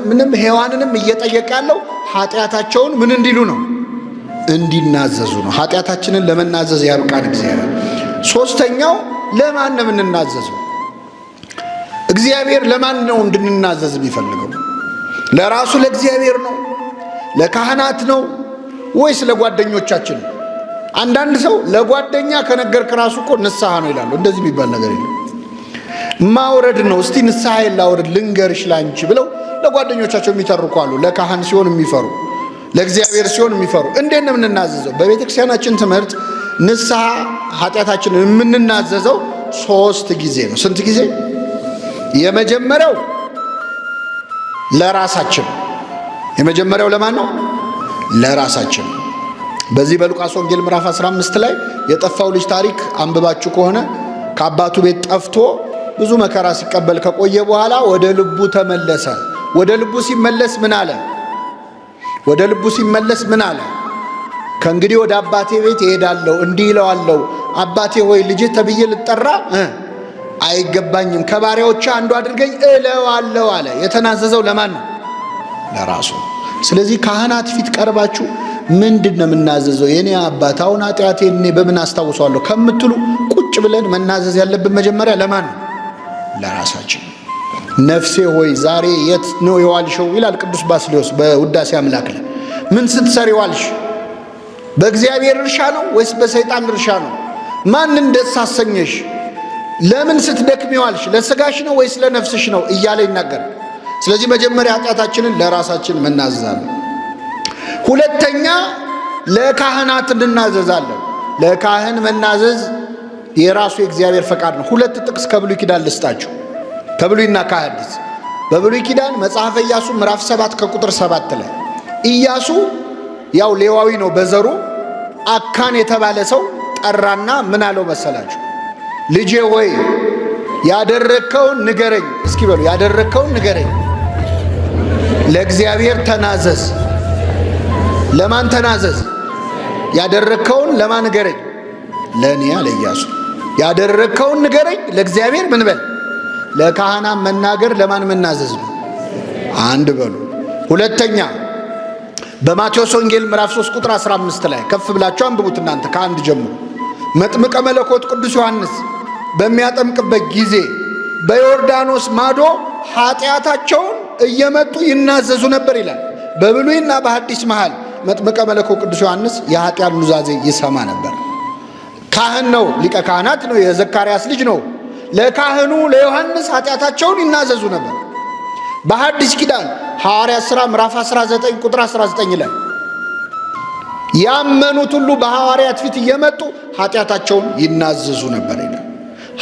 ምንም ሔዋንንም እየጠየቀ ያለው ኃጢአታቸውን ምን እንዲሉ ነው? እንዲናዘዙ ነው። ኃጢአታችንን ለመናዘዝ ያብቃን እግዚአብሔር። ሶስተኛው ለማን ነው የምንናዘዘው? እግዚአብሔር ለማን ነው እንድንናዘዝ የሚፈልገው? ለራሱ ለእግዚአብሔር ነው? ለካህናት ነው ወይስ ለጓደኞቻችን? አንዳንድ ሰው ለጓደኛ ከነገርክ ራሱ እኮ ንስሐ ነው ይላሉ። እንደዚህ የሚባል ነገር የለም። ማውረድ ነው። እስቲ ንስሐ ላውርድ ልንገርሽ ላንቺ ብለው ለጓደኞቻቸው የሚተርኩ አሉ። ለካህን ሲሆን የሚፈሩ፣ ለእግዚአብሔር ሲሆን የሚፈሩ። እንዴት ነው የምንናዘዘው? በቤተ ክርስቲያናችን ትምህርት ንስሐ ኃጢአታችንን የምንናዘዘው 3 ጊዜ ነው። ስንት ጊዜ? የመጀመሪያው ለራሳችን። የመጀመሪያው ለማን ነው? ለራሳችን። በዚህ በሉቃስ ወንጌል ምዕራፍ 15 ላይ የጠፋው ልጅ ታሪክ አንብባችሁ ከሆነ ከአባቱ ቤት ጠፍቶ ብዙ መከራ ሲቀበል ከቆየ በኋላ ወደ ልቡ ተመለሰ። ወደ ልቡ ሲመለስ ምን አለ? ከእንግዲህ ወደ አባቴ ቤት እሄዳለሁ፣ እንዲህ እለዋለሁ፣ አባቴ ሆይ ልጅህ ተብዬ ልጠራ አይገባኝም፣ ከባሪያዎች አንዱ አድርገኝ እለዋለሁ አለ። የተናዘዘው ለማን ነው? ለራሱ። ስለዚህ ካህናት ፊት ቀርባችሁ ምንድን ነው የምናዘዘው? የኔ አባት አሁን ኃጢአቴን እኔ በምን አስታውሰዋለሁ ከምትሉ ቁጭ ብለን መናዘዝ ያለብን መጀመሪያ ለማን ነው? ለራሳችን። ነፍሴ ሆይ ዛሬ የት ነው የዋልሽው ይላል ቅዱስ ባስልዮስ በውዳሴ አምላክ ላይ። ምን ስትሰሪ ዋልሽ? በእግዚአብሔር እርሻ ነው ወይስ በሰይጣን እርሻ ነው? ማንን ደስ አሰኘሽ? ለምን ስትደክሚ ዋልሽ? ለስጋሽ ነው ወይስ ለነፍስሽ ነው እያለ ይናገራል። ስለዚህ መጀመሪያ ኃጢአታችንን ለራሳችን መናዘዛለን። ሁለተኛ ለካህናት እንናዘዛለን። ለካህን መናዘዝ የራሱ የእግዚአብሔር ፈቃድ ነው። 2 ጥቅስ ከብሉይ ኪዳን ልስጣችሁ፣ ከብሉይና ከሐዲስ። በብሉይ ኪዳን መጽሐፈ ኢያሱ ምዕራፍ 7 ከቁጥር 7 ላይ ኢያሱ ያው ሌዋዊ ነው በዘሩ። አካን የተባለ ሰው ጠራና ምን አለው መሰላችሁ? ልጄ ሆይ ያደረግከውን ንገረኝ። እስኪ በሉ ያደረግከውን ንገረኝ። ለእግዚአብሔር ተናዘዝ። ለማን ተናዘዝ? ያደረግከውን ለማን ንገረኝ? ለእኔ አለ ኢያሱ። ያደረግከውን ንገረኝ፣ ለእግዚአብሔር ምን በል? ለካህናት መናገር ለማን መናዘዝ ነው? አንድ በሉ። ሁለተኛ በማቴዎስ ወንጌል ምዕራፍ 3 ቁጥር 15 ላይ ከፍ ብላችሁ አንብቡት እናንተ ከአንድ ጀምሮ። መጥምቀ መለኮት ቅዱስ ዮሐንስ በሚያጠምቅበት ጊዜ በዮርዳኖስ ማዶ ኃጢአታቸውን እየመጡ ይናዘዙ ነበር ይላል። በብሉይና በሐዲስ መሃል መጥምቀ መለኮት ቅዱስ ዮሐንስ የኃጢአት ኑዛዜ ይሰማ ነበር። ካህን ነው፣ ሊቀ ካህናት ነው፣ የዘካርያስ ልጅ ነው። ለካህኑ ለዮሐንስ ኃጢአታቸውን ይናዘዙ ነበር። በሐዲስ ኪዳን ሐዋርያት ሥራ ምዕራፍ 19 ቁጥር 19 ላይ ያመኑት ሁሉ በሐዋርያት ፊት እየመጡ ኃጢአታቸውን ይናዘዙ ነበር ይላል።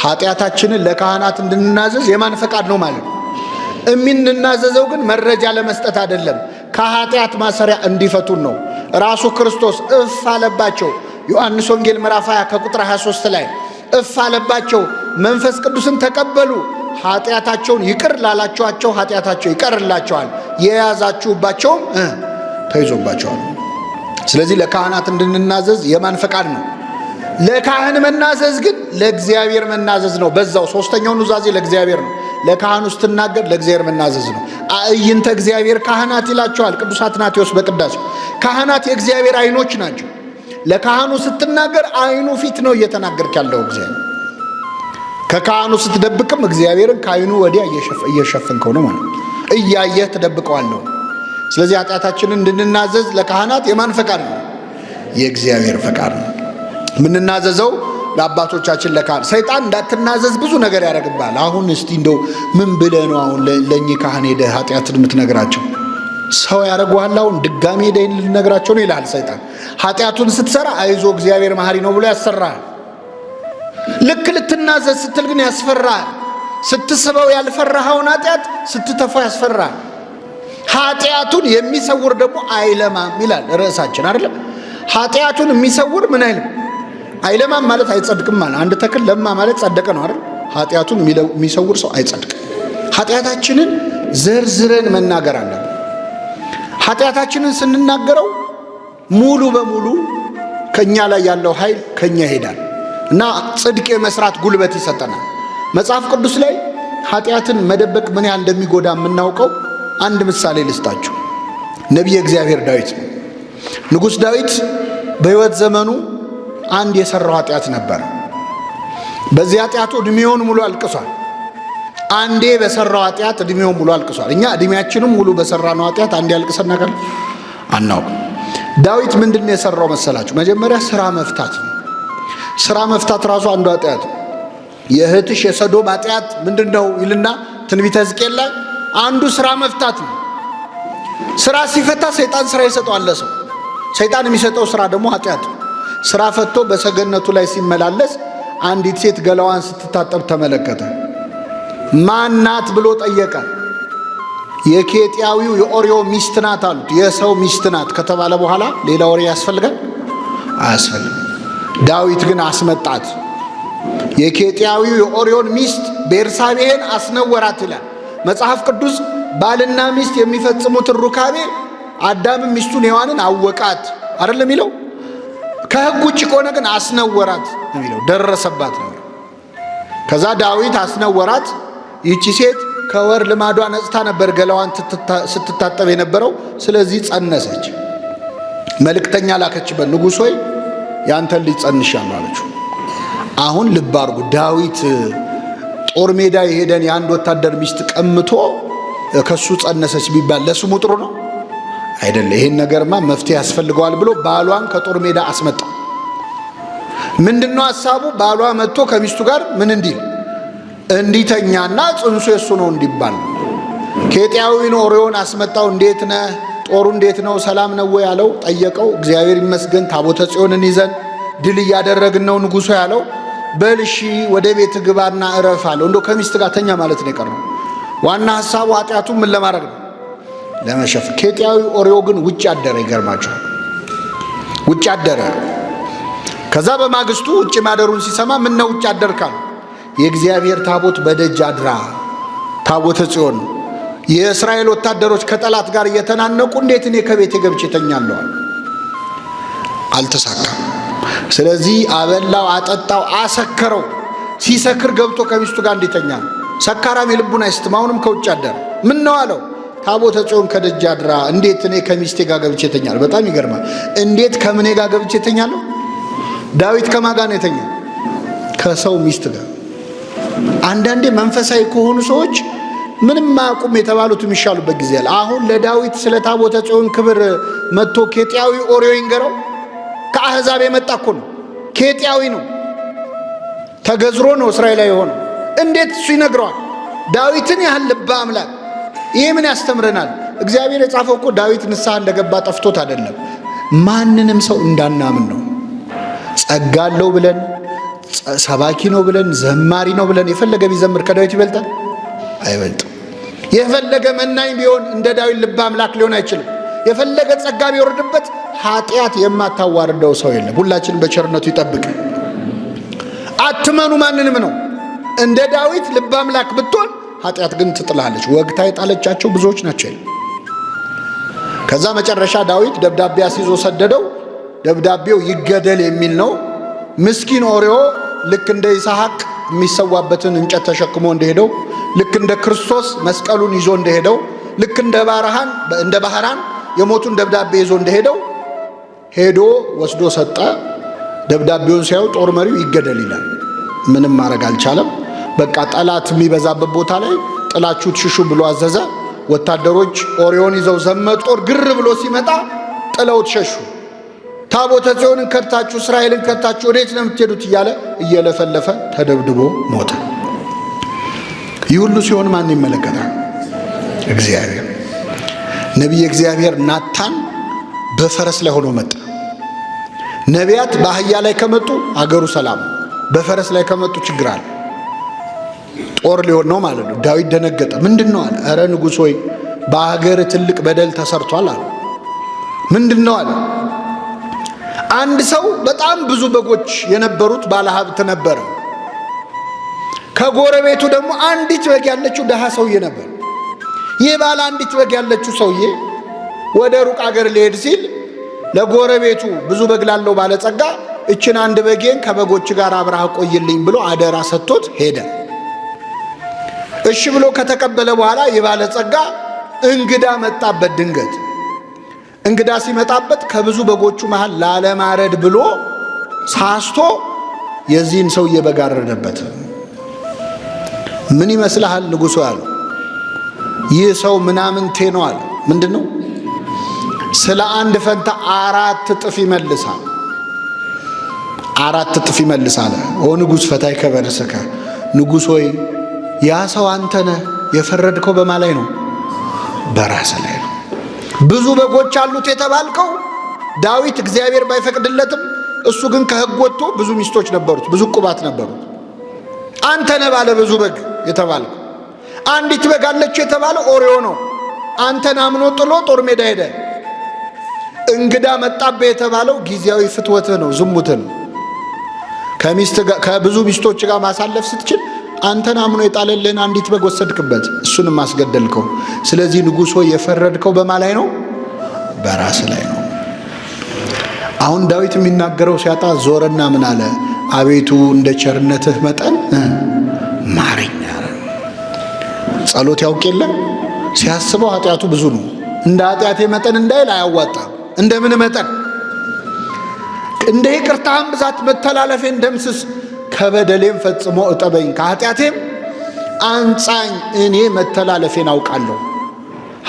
ኃጢአታችንን ለካህናት እንድንናዘዝ የማን ፈቃድ ነው ማለት ነው? የምንናዘዘው ግን መረጃ ለመስጠት አይደለም፣ ከኃጢአት ማሰሪያ እንዲፈቱን ነው። ራሱ ክርስቶስ እፍ አለባቸው። ዮሐንስ ወንጌል ምዕራፍ 20 ከቁጥር 23 ላይ እፍ አለባቸው፣ መንፈስ ቅዱስን ተቀበሉ፣ ኃጢአታቸውን ይቅር ላላችኋቸው ኃጢአታቸው ይቀርላቸዋል፣ የያዛችሁባቸውም ተይዞባቸዋል። ስለዚህ ለካህናት እንድንናዘዝ የማን ፈቃድ ነው? ለካህን መናዘዝ ግን ለእግዚአብሔር መናዘዝ ነው። በዛው ሶስተኛው ኑዛዜ ለእግዚአብሔር ነው። ለካህኑ ስትናገር ለእግዚአብሔር መናዘዝ ነው። አዕይንተ እግዚአብሔር ካህናት ይላቸዋል ቅዱስ አትናቴዎስ በቅዳሴው። ካህናት የእግዚአብሔር አይኖች ናቸው። ለካህኑ ስትናገር አይኑ ፊት ነው እየተናገርክ ያለው እግዚአብሔር። ከካህኑ ስትደብቅም እግዚአብሔርን ከአይኑ ወዲያ እየሸፈንከው ነው ማለት ነው። እያየህ ትደብቀዋለሁ። ስለዚህ ኃጢአታችንን እንድንናዘዝ ለካህናት የማን ፈቃድ ነው? የእግዚአብሔር ፈቃድ ነው። የምንናዘዘው ለአባቶቻችን ለካህን። ሰይጣን እንዳትናዘዝ ብዙ ነገር ያደርግብሃል። አሁን እስቲ እንደው ምን ብለህ ነው አሁን ለእኚህ ካህን ሄደህ ኃጢአትን የምትነግራቸው? ሰው ያደርጉሃል። አሁን ድጋሜ ሄደህ ልነግራቸው ነው ይልሃል ሰይጣን። ኃጢአቱን ስትሰራ አይዞ እግዚአብሔር መሐሪ ነው ብሎ ያሰራሃል። ልክ ልትናዘዝ ስትል ግን ያስፈራሃል። ስትስበው ያልፈራኸውን ኃጢአት ስትተፋው ያስፈራሃል። ኃጢአቱን የሚሰውር ደግሞ አይለማም ይላል ርዕሳችን አይደለም? ኃጢአቱን የሚሰውር ምን አይልም? አይለማም ማለት አይጸድቅም ማለት። አንድ ተክል ለማ ማለት ጸደቀ ነው አይደል? ኃጢአቱን የሚሰውር ሰው አይጸድቅም። ኃጢአታችንን ዘርዝረን መናገር አለብን። ኃጢአታችንን ስንናገረው ሙሉ በሙሉ ከኛ ላይ ያለው ኃይል ከኛ ይሄዳል እና ጽድቅ የመስራት ጉልበት ይሰጠናል። መጽሐፍ ቅዱስ ላይ ኃጢአትን መደበቅ ምን ያህል እንደሚጎዳ የምናውቀው አንድ ምሳሌ ልስጣችሁ። ነቢየ እግዚአብሔር ዳዊት ነው። ንጉሥ ዳዊት በሕይወት ዘመኑ አንድ የሠራው ኃጢአት ነበር። በዚህ ኃጢአቱ ዕድሜውን ሙሉ አልቅሷል። አንዴ በሠራው ኃጢአት ዕድሜውን ሙሉ አልቅሷል። እኛ ዕድሜያችንም ሙሉ በሠራነው ኃጢአት አንዴ አልቅሰን ነገር አናውቅም። ዳዊት ምንድን ነው የሠራው መሰላችሁ? መጀመሪያ ሥራ መፍታት ነው። ሥራ መፍታት ራሱ አንዱ ኃጢአት ነው። የእህትሽ የሰዶም ኃጢአት ምንድን ነው ይልና ትንቢተ ሕዝቅኤል ላይ አንዱ ሥራ መፍታት ነው። ሥራ ሲፈታ ሰይጣን ሥራ ይሰጠዋል ለሰው። ሰይጣን የሚሰጠው ሥራ ደግሞ ኃጢአት ነው። ሥራ ፈቶ በሰገነቱ ላይ ሲመላለስ አንዲት ሴት ገላዋን ስትታጠብ ተመለከተ። ማናት ብሎ ጠየቀ። የኬጢያዊው የኦርዮ ሚስት ናት አሉት። የሰው ሚስት ናት ከተባለ በኋላ ሌላ ወሬ ያስፈልጋል? አያስፈልግም። ዳዊት ግን አስመጣት። የኬጢያዊው የኦርዮን ሚስት ቤርሳቤህን አስነወራት ይላል መጽሐፍ ቅዱስ። ባልና ሚስት የሚፈጽሙትን ሩካቤ አዳምም ሚስቱን ሔዋንን አወቃት አይደለም የሚለው። ከሕግ ውጭ ከሆነ ግን አስነወራት ነው የሚለው፣ ደረሰባት ነው። ከዛ ዳዊት አስነወራት። ይቺ ሴት ከወር ልማዷ ነጽታ ነበር ገላዋን ስትታጠብ የነበረው። ስለዚህ ጸነሰች። መልእክተኛ ላከችበት፣ ንጉሥ ሆይ ያንተን ልጅ ጸንሻለሁ አለችው። አሁን ልብ አድርጉ፣ ዳዊት ጦር ሜዳ የሄደን የአንድ ወታደር ሚስት ቀምቶ ከሱ ጸነሰች ቢባል ለስሙ ጥሩ ነው አይደለ? ይሄን ነገርማ መፍትሄ ያስፈልገዋል ብሎ ባሏን ከጦር ሜዳ አስመጣው። ምንድነው ሐሳቡ? ባሏ መጥቶ ከሚስቱ ጋር ምን እንዲል እንዲተኛና ጽንሱ የሱ ነው እንዲባል። ኬጢያዊውን ኦርዮን አስመጣው። እንዴት ነህ? ጦሩ እንዴት ነው? ሰላም ነው ወይ ያለው። ጠየቀው። እግዚአብሔር ይመስገን ታቦተ ጽዮንን ይዘን ድል እያደረግን ነው ንጉሡ ያለው። በልሺ ወደ ቤት ግባና እረፍ አለው። እንደው ከሚስት ጋር ተኛ ማለት ነው የቀረው። ዋና ሐሳቡ ኃጢአቱን ምን ለማድረግ ነው? ለመሸፍ። ኬጢያዊ ኦርዮ ግን ውጭ አደረ። ይገርማቸዋል። ውጭ አደረ። ከዛ በማግስቱ ውጭ ማደሩን ሲሰማ ምን ነው ውጭ አደርካል? የእግዚአብሔር ታቦት በደጅ አድራ፣ ታቦተ ጽዮን። የእስራኤል ወታደሮች ከጠላት ጋር እየተናነቁ እንዴት እኔ ከቤቴ ገብቼ ተኛለሁ? አልተሳካም። ስለዚህ አበላው፣ አጠጣው፣ አሰከረው። ሲሰክር ገብቶ ከሚስቱ ጋር እንዲተኛ ነው። ሰካራም የልቡን አይስትም። አሁንም ከውጭ አደረ። ምን ነው አለው? ታቦተ ጽዮን ከደጅ አድራ፣ እንዴት እኔ ከሚስቴ ጋር ገብቼ ተኛለሁ? በጣም ይገርማል። እንዴት ከምኔ ጋር ገብቼ ተኛለሁ? ዳዊት ከማን ጋር ነው የተኛው? ከሰው ሚስት ጋር። አንዳንዴ መንፈሳዊ ከሆኑ ሰዎች ምንም ማያውቁም የተባሉት የሚሻሉበት ጊዜ አለ። አሁን ለዳዊት ስለ ታቦተ ጽዮን ክብር መጥቶ ኬጢያዊ ኦርዮ ይንገረው? ከአሕዛብ የመጣ እኮ ነው። ኬጢያዊ ነው። ተገዝሮ ነው እስራኤላዊ የሆነው። እንዴት እሱ ይነግረዋል? ዳዊትን ያህል ልበ አምላክ። ይሄ ምን ያስተምረናል? እግዚአብሔር የጻፈው እኮ ዳዊት ንስሐ እንደገባ ጠፍቶት አይደለም፣ ማንንም ሰው እንዳናምን ነው። ጸጋ አለው ብለን ሰባኪ ነው ብለን ዘማሪ ነው ብለን የፈለገ ቢዘምር ከዳዊት ይበልጣል? አይበልጥም። የፈለገ መናኝ ቢሆን እንደ ዳዊት ልበ አምላክ ሊሆን አይችልም። የፈለገ ጸጋ ቢወርድበት ኃጢአት የማታዋርደው ሰው የለም። ሁላችን በቸርነቱ ይጠብቅ። አትመኑ ማንንም ነው። እንደ ዳዊት ልበ አምላክ ብትሆን ኃጢአት ግን ትጥላለች። ወግታ የጣለቻቸው ብዙዎች ናቸው። ከዛ መጨረሻ ዳዊት ደብዳቤ አስይዞ ሰደደው። ደብዳቤው ይገደል የሚል ነው። ምስኪን ኦሪዮ ልክ እንደ ይስሐቅ የሚሰዋበትን እንጨት ተሸክሞ እንደሄደው፣ ልክ እንደ ክርስቶስ መስቀሉን ይዞ እንደሄደው፣ ልክ እንደ ባህራን የሞቱን ደብዳቤ ይዞ እንደሄደው ሄዶ ወስዶ ሰጠ። ደብዳቤውን ሲያዩ ጦር መሪው ይገደል ይላል። ምንም ማድረግ አልቻለም። በቃ ጠላት የሚበዛበት ቦታ ላይ ጥላችሁት ሽሹ ብሎ አዘዘ። ወታደሮች ኦሪዮን ይዘው ዘመቱ። ጦር ግር ብሎ ሲመጣ ጥለውት ሸሹ። ታቦተ ጽዮንን ከድታችሁ እስራኤልን ከድታችሁ ወዴት ነው የምትሄዱት እያለ እየለፈለፈ ተደብድቦ ሞተ። ይህ ሁሉ ሲሆን ማን ይመለከታል? እግዚአብሔር። ነቢየ እግዚአብሔር ናታን በፈረስ ላይ ሆኖ መጣ። ነቢያት በአህያ ላይ ከመጡ አገሩ ሰላም፣ በፈረስ ላይ ከመጡ ችግር አለ። ጦር ሊሆን ነው ማለት ነው። ዳዊት ደነገጠ። ምንድን ነው አለ። እረ ንጉሥ ሆይ በአገር ትልቅ በደል ተሰርቷል አለ። ምንድን ነው አለ። አንድ ሰው በጣም ብዙ በጎች የነበሩት ባለሀብት ነበረ። ከጎረቤቱ ደግሞ አንዲት በግ ያለችው ደሃ ሰውዬ ነበር። ይህ ባለ አንዲት በግ ያለችው ሰውዬ ወደ ሩቅ አገር ሊሄድ ሲል ለጎረቤቱ ብዙ በግ ላለው ባለጸጋ እችን አንድ በጌን ከበጎች ጋር አብረህ ቆይልኝ ብሎ አደራ ሰጥቶት ሄደ። እሺ ብሎ ከተቀበለ በኋላ የባለጸጋ እንግዳ መጣበት። ድንገት እንግዳ ሲመጣበት ከብዙ በጎቹ መሃል ላለማረድ ብሎ ሳስቶ የዚህን ሰውዬ በግ አረደበት። ምን ይመስልሃል ንጉሡ አለው። ይህ ሰው ምናምንቴ ነው አለ። ምንድን ነው? ስለ አንድ ፈንታ 4 እጥፍ ይመልሳል። 4 እጥፍ ይመልሳል። ኦ ንጉሥ ፈታይ ከበረሰከ፣ ንጉሥ ሆይ ያ ሰው አንተ ነህ። የፈረድከው በማ ላይ ነው? በራስ ላይ ነው። ብዙ በጎች አሉት የተባልከው ዳዊት እግዚአብሔር ባይፈቅድለትም እሱ ግን ከሕግ ወጥቶ ብዙ ሚስቶች ነበሩት፣ ብዙ ቁባት ነበሩት። አንተ ነህ ባለ ብዙ በግ የተባልከው። አንዲት በግ አለች የተባለው ኦሪዮ ነው። አንተን አምኖ ጥሎ ጦር ሜዳ ሄደ። እንግዳ መጣብህ የተባለው ጊዜያዊ ፍትወትህ ነው፣ ዝሙትህ ነው። ከብዙ ሚስቶች ጋር ማሳለፍ ስትችል አንተን አምኖ የጣለልህን አንዲት በግ ወሰድክበት፣ እሱንም አስገደልከው። ስለዚህ ንጉሥ ሆይ የፈረድከው በማ ላይ ነው? በራስ ላይ ነው። አሁን ዳዊት የሚናገረው ሲያጣ ዞረና ምን አለ? አቤቱ እንደ ቸርነትህ መጠን ማረኝ። ጸሎት ያውቅ የለም ሲያስበው ኃጢአቱ ብዙ ነው። እንደ ኃጢአቴ መጠን እንዳይል አያዋጣም። እንደምን መጠን? እንደ ይቅርታህም ብዛት መተላለፌን ደምስስ፣ ከበደሌም ፈጽሞ እጠበኝ፣ ከኃጢአቴም አንጻኝ። እኔ መተላለፌን አውቃለሁ፣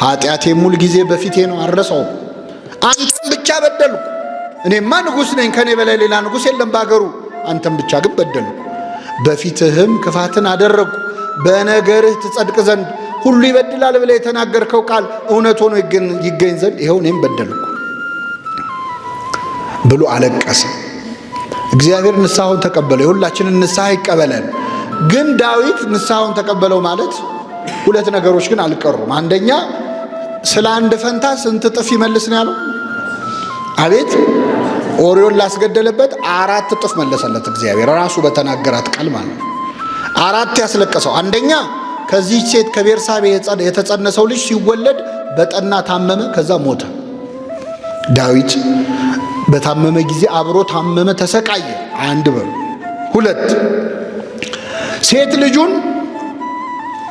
ኃጢአቴም ሁል ጊዜ በፊቴ ነው፣ አልረሳውም። አንተም ብቻ በደልኩ። እኔማ ንጉሥ ነኝ፣ ከኔ በላይ ሌላ ንጉሥ የለም በአገሩ። አንተም ብቻ ግን በደልኩ። በፊትህም ክፋትን አደረግኩ፣ በነገርህ ትጸድቅ ዘንድ ሁሉ ይበድላል ብለህ የተናገርከው ቃል እውነት ሆኖ ይገኝ ዘንድ ይኸው እኔም በደልኩ ብሎ አለቀሰ። እግዚአብሔር ንስሐውን ተቀበለ። የሁላችንን ንስሐ ይቀበለን። ግን ዳዊት ንስሐውን ተቀበለው ማለት 2 ነገሮች ግን አልቀሩም። አንደኛ ስለ አንድ ፈንታ ስንት እጥፍ ይመልስ ነው ያለው? አቤት ኦሪዮን ላስገደለበት 4 እጥፍ መለሰለት እግዚአብሔር ራሱ በተናገራት ቃል ማለት ነው። 4 ያስለቀሰው። አንደኛ ከዚህ ሴት ከቤርሳቤ የተጸነሰው ልጅ ሲወለድ በጠና ታመመ፣ ከዛ ሞተ። ዳዊት በታመመ ጊዜ አብሮ ታመመ፣ ተሰቃየ። 1 በሉ 2 ሴት ልጁን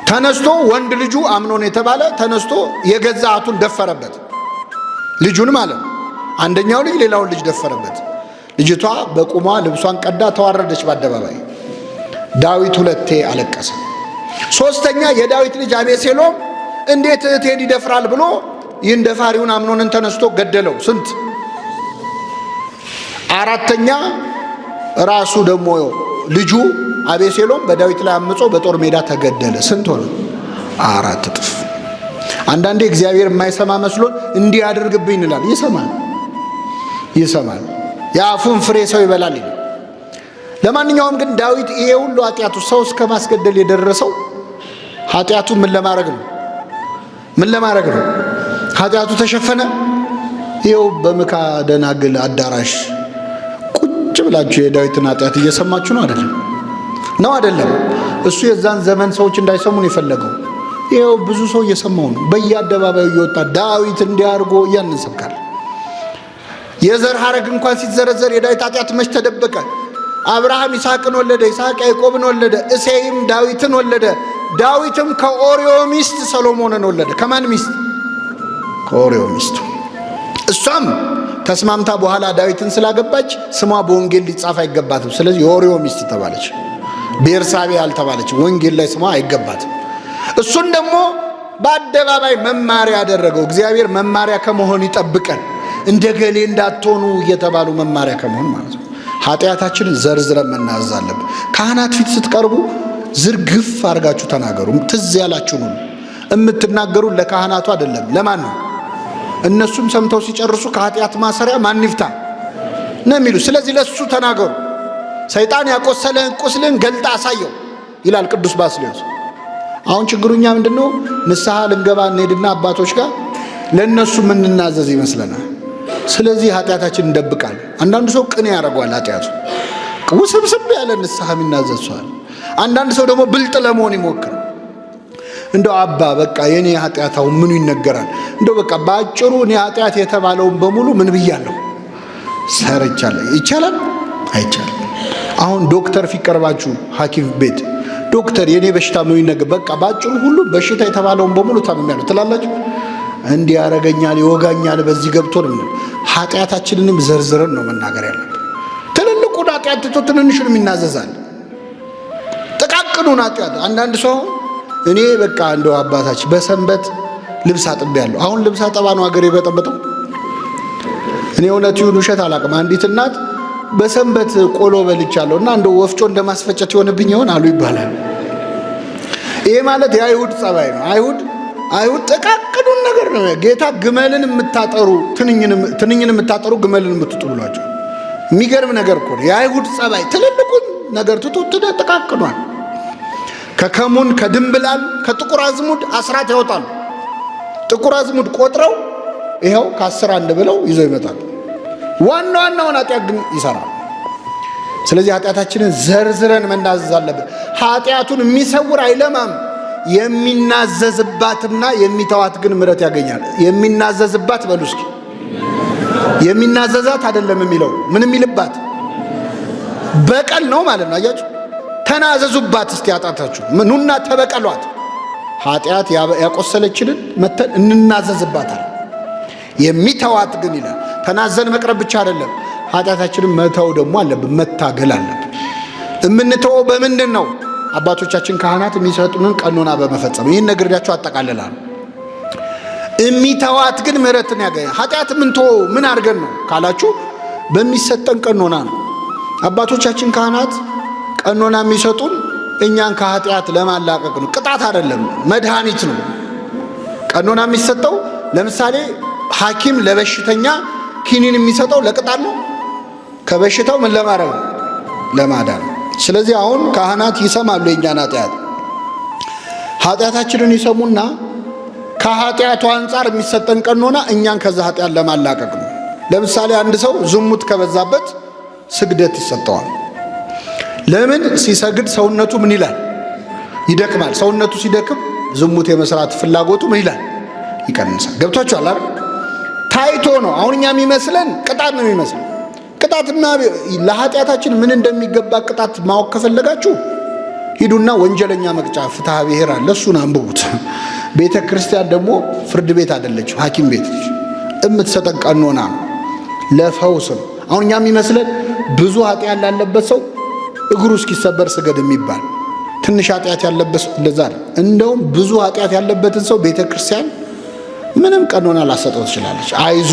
ተነስቶ ወንድ ልጁ አምኖን የተባለ ተነስቶ የገዛ እህቱን ደፈረበት። ልጁን ማለት አንደኛው ልጅ ሌላውን ልጅ ደፈረበት። ልጅቷ በቁሟ ልብሷን ቀዳ ተዋረደች በአደባባይ። ዳዊት 2 አለቀሰ። 3ኛ የዳዊት ልጅ አቤሴሎም እንዴት እህቴን ይደፍራል ብሎ ይህን ደፋሪውን አምኖንን ተነስቶ ገደለው። ስንት? 4ኛ ራሱ ደግሞ ልጁ አቤሴሎም በዳዊት ላይ አምጾ በጦር ሜዳ ተገደለ። ስንት ሆነ? 4 እጥፍ። አንዳንዴ እግዚአብሔር የማይሰማ መስሎን እንዲህ አድርግብኝ እንላለን። ይሰማል። የአፉን ፍሬ ሰው ይበላል። ለማንኛውም ግን ዳዊት ይሄ ሁሉ ኃጢአቱ ሰው እስከ ማስገደል የደረሰው ኃጢአቱ ምን ለማድረግ ነው? ኃጢአቱ ተሸፈነ። ይኸው በምካ ደናግል አዳራሽ ቁጭ ብላችሁ የዳዊትን ኃጢአት እየሰማችሁ ነው አይደለም? እሱ የዛን ዘመን ሰዎች እንዳይሰሙን የፈለገው ይኸው ብዙ ሰው እየሰማው ነው። በየአደባባዩ እየወጣ ዳዊት እንዲያርጎ እያንን ሰብካል። የዘር ሐረግ እንኳን ሲዘረዘር የዳዊት ኃጢአት መች ተደበቀ? አብርሃም ይስሐቅን ወለደ፣ ይስሐቅ ያዕቆብን ወለደ፣ እሴይም ዳዊትን ወለደ፣ ዳዊትም ከኦርዮ ሚስት ሰሎሞንን ወለደ። ከማን ሚስት? ከኦርዮ ሚስቱ። እሷም ተስማምታ በኋላ ዳዊትን ስላገባች ስሟ በወንጌል ሊጻፍ አይገባትም። ስለዚህ የኦርዮ ሚስት ተባለች። ቤርሳቤ አልተባለች። ወንጌል ላይ ስሟ አይገባትም። እሱን ደግሞ በአደባባይ መማሪያ ያደረገው እግዚአብሔር መማሪያ ከመሆን ይጠብቀን። እንደ ገሌ እንዳትሆኑ እየተባሉ መማሪያ ከመሆን ማለት ነው። ኃጢአታችንን ዘርዝረን መናዘዝ አለብን። ካህናት ፊት ስትቀርቡ ዝርግፍ አድርጋችሁ ተናገሩ። ትዝ ያላችሁ ነው የምትናገሩ። ለካህናቱ አይደለም፣ ለማን ነው? እነሱም ሰምተው ሲጨርሱ ከኃጢአት ማሰሪያ ማን ይፍታ ነው የሚሉ። ስለዚህ ለሱ ተናገሩ። ሰይጣን ያቆሰለህን ቁስልን ገልጣ አሳየው ይላል ቅዱስ ባስልዮስ። አሁን ችግሩኛ ምንድነው? ንስሐ ልንገባ እንሄድና አባቶች ጋር ለነሱ ምንናዘዝ ይመስለናል። ስለዚህ ኃጢአታችን እንደብቃለን። አንዳንዱ ሰው ቅኔ ያደርገዋል። ኃጢአቱ ውስብስብ ያለ ንስሐ የሚናዘዝ ሰው አለ። አንዳንድ ሰው ደግሞ ብልጥ ለመሆን ይሞክራል። እንደው አባ በቃ የኔ ኃጢአታው ምኑ ይነገራል? እንደው በቃ ባጭሩ እኔ ኃጢአት የተባለውን በሙሉ ምን ብያለሁ? ሰርቻለሁ። ይቻላል? አይቻልም። አሁን ዶክተር ፊት ቀርባችሁ ሐኪም ቤት ዶክተር የኔ በሽታ ምኑ ይነገር? በቃ ባጭሩ ሁሉ በሽታ የተባለውን በሙሉ ታምሜያለሁ ትላላችሁ። እንዲህ ያረገኛል፣ ይወጋኛል፣ በዚህ ገብቶ ነው። ኃጢአታችንንም ዘርዝረን ነው መናገር ያለብን። ትልልቁን ኃጢአት ትቶ ትንንሹንም ይናዘዛል። ጥቃቅኑን ኃጢአት አንዳንድ ሰው እኔ በቃ እንደው አባታችን በሰንበት ልብስ አጥቤያለሁ። አሁን ልብስ አጠባ ነው አገር የበጠበጠው። እኔ እውነት ይሁን ውሸት አላውቅም። አንዲት እናት በሰንበት ቆሎ በልቻለሁ እና እንደው ወፍጮ እንደማስፈጨት የሆነብኝ ይሆን አሉ ይባላል። ይሄ ማለት የአይሁድ ጸባይ ነው። አይሁድ ጥቃቅኑን ነገር ነው። ጌታ ግመልን የምታጠሩ ትንኝን የምታጠሩ ግመልን የምትጡ ብሏቸው። የሚገርም ነገር እኮ ነው። የአይሁድ ጸባይ ትልልቁን ነገር ትቶ ጥቃቅኗል። ከከሙን፣ ከድንብላል፣ ከጥቁር አዝሙድ አስራት ያወጣሉ። ጥቁር አዝሙድ ቆጥረው ይኸው ከ10 አንድ ብለው ይዘው ይመጣሉ። ዋናውን ኃጢአት ግን ይሰራል። ስለዚህ ኃጢአታችንን ዘርዝረን መናዘዝ አለብን። ኃጢአቱን የሚሰውር አይለማም። የሚናዘዝባትና የሚተዋት ግን ምሕረት ያገኛል። የሚናዘዝባት በሉ እስኪ። የሚናዘዛት አይደለም የሚለው ምን የሚልባት በቀል ነው ማለት ነው። አያችሁ፣ ተናዘዙባት እስቲ ኃጢአታችሁ ኑና ተበቀሏት። ኃጢአት ያቆሰለችንን መተን እንናዘዝባታል። የሚተዋት ግን ይላል ተናዘን መቅረብ ብቻ አይደለም፣ ኃጢአታችንን መተው ደግሞ አለብን፣ መታገል አለብን። የምንተወው በምንድን ነው? አባቶቻችን ካህናት የሚሰጡንን ቀኖና በመፈጸም። ይህን ነግሬያችሁ አጠቃልላለሁ። የሚተዋት ግን ምሕረትን ያገኛል። ኃጢአት የምንተወው ምን አድርገን ነው ካላችሁ በሚሰጠን ቀኖና ነው። አባቶቻችን ካህናት ቀኖና የሚሰጡን እኛን ከኃጢአት ለማላቀቅ ነው። ቅጣት አይደለም፣ መድኃኒት ነው። ቀኖና የሚሰጠው ለምሳሌ ሐኪም ለበሽተኛ ኪኒን የሚሰጠው ለቅጣት ነው። ከበሽታው ምን ለማድረግ ነው? ለማዳን። ስለዚህ አሁን ካህናት ይሰማሉ የእኛን ኃጢአታችንን ይሰሙና ከኃጢአቱ አንጻር የሚሰጠን ቀኖና እኛን ከዛ ኃጢአት ለማላቀቅ ነው። ለምሳሌ አንድ ሰው ዝሙት ከበዛበት ስግደት ይሰጠዋል። ለምን? ሲሰግድ ሰውነቱ ምን ይላል? ይደክማል። ሰውነቱ ሲደክም ዝሙት የመስራት ፍላጎቱ ምን ይላል? ይቀንሳል። ገብቷችኋል አይደል? ታይቶ ነው። አሁን እኛ የሚመስለን ቅጣት ነው የሚመስለን። ቅጣትና ለኃጢአታችን ምን እንደሚገባ ቅጣት ማወቅ ከፈለጋችሁ ሂዱና ወንጀለኛ መቅጫ ፍትሐ ብሔር አለ፣ እሱን አንብቡት። ቤተ ክርስቲያን ደግሞ ፍርድ ቤት አይደለችም፣ ሐኪም ቤት ነች። የምትሰጠን ቀኖና ለፈውስ ነው። አሁን እኛ የሚመስለን ብዙ ኃጢአት ላለበት ሰው እግሩ እስኪሰበር ስገድ የሚባል፣ ትንሽ ኃጢአት ያለበት ሰው እንደዛ ነው። እንደውም ብዙ ኃጢአት ያለበትን ሰው ቤተ ክርስቲያን ምንም ቀኖና ላሰጠው ትችላለች። አይዞ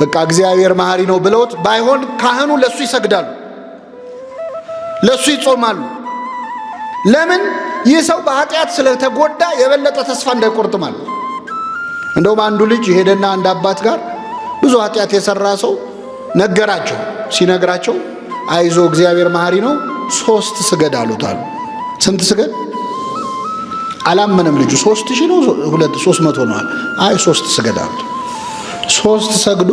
በቃ እግዚአብሔር መሐሪ ነው ብለውት ባይሆን ካህኑ ለሱ ይሰግዳሉ፣ ለሱ ይጾማሉ። ለምን? ይህ ሰው በኃጢአት ስለተጎዳ የበለጠ ተስፋ እንዳይቆርጥ ማለት። እንደውም አንዱ ልጅ ሄደና አንድ አባት ጋር ብዙ ኃጢአት የሰራ ሰው ነገራቸው። ሲነግራቸው አይዞ እግዚአብሔር መሐሪ ነው 3 ስገድ አሉት አሉ። ስንት ስገድ? አላመነም ልጁ። 3000 ነው 300 ነው። አይ 3 ስገድ አሉት። 3 ሰግዶ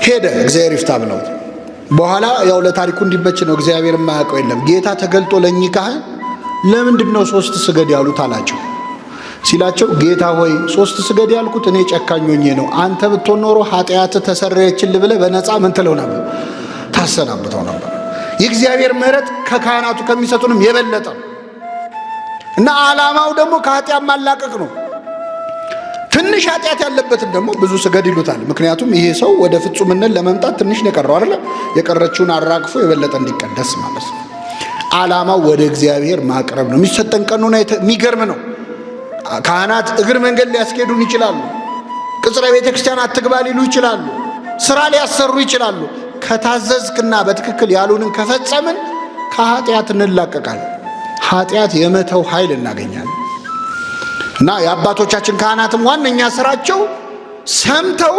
ሄደ። እግዚአብሔር ይፍታ ብለው በኋላ ያው ለታሪኩ እንዲመች ነው፣ እግዚአብሔር የማያውቀው የለም። ጌታ ተገልጦ ለእኚህ ካህን ለምንድን ነው 3 ስገድ ያሉት አላቸው። ሲላቸው ጌታ ሆይ 3 ስገድ ያልኩት እኔ ጨካኝ ሆኜ ነው። አንተ ብትሆን ኖሮ ኃጢአት ተሰረየችልህ ብለህ በነፃ ምን ትለው ነበር? ታሰናብተው ነበር። የእግዚአብሔር ምሕረት ከካህናቱ ከሚሰጡንም የበለጠ እና ዓላማው ደግሞ ከኃጢአት ማላቀቅ ነው። ትንሽ ኃጢአት ያለበትን ደግሞ ብዙ ስገድ ይሉታል። ምክንያቱም ይሄ ሰው ወደ ፍጹምነት ለመምጣት ትንሽ ነው የቀረው አይደል? የቀረችውን አራግፎ የበለጠ እንዲቀደስ ማለት ነው። ዓላማው ወደ እግዚአብሔር ማቅረብ ነው። የሚሰጠን ቀኖና የሚገርም ነው። ካህናት እግር መንገድ ሊያስኬዱን ይችላሉ። ቅጽረ ቤተ ክርስቲያን አትግባ ሊሉ ይችላሉ። ስራ ሊያሰሩ ይችላሉ። ከታዘዝክና በትክክል ያሉንን ከፈጸምን ከኃጢአት እንላቀቃለን። ኃጢአት የመተው ኃይል እናገኛለን። እና የአባቶቻችን ካህናትም ዋነኛ ስራቸው ሰምተው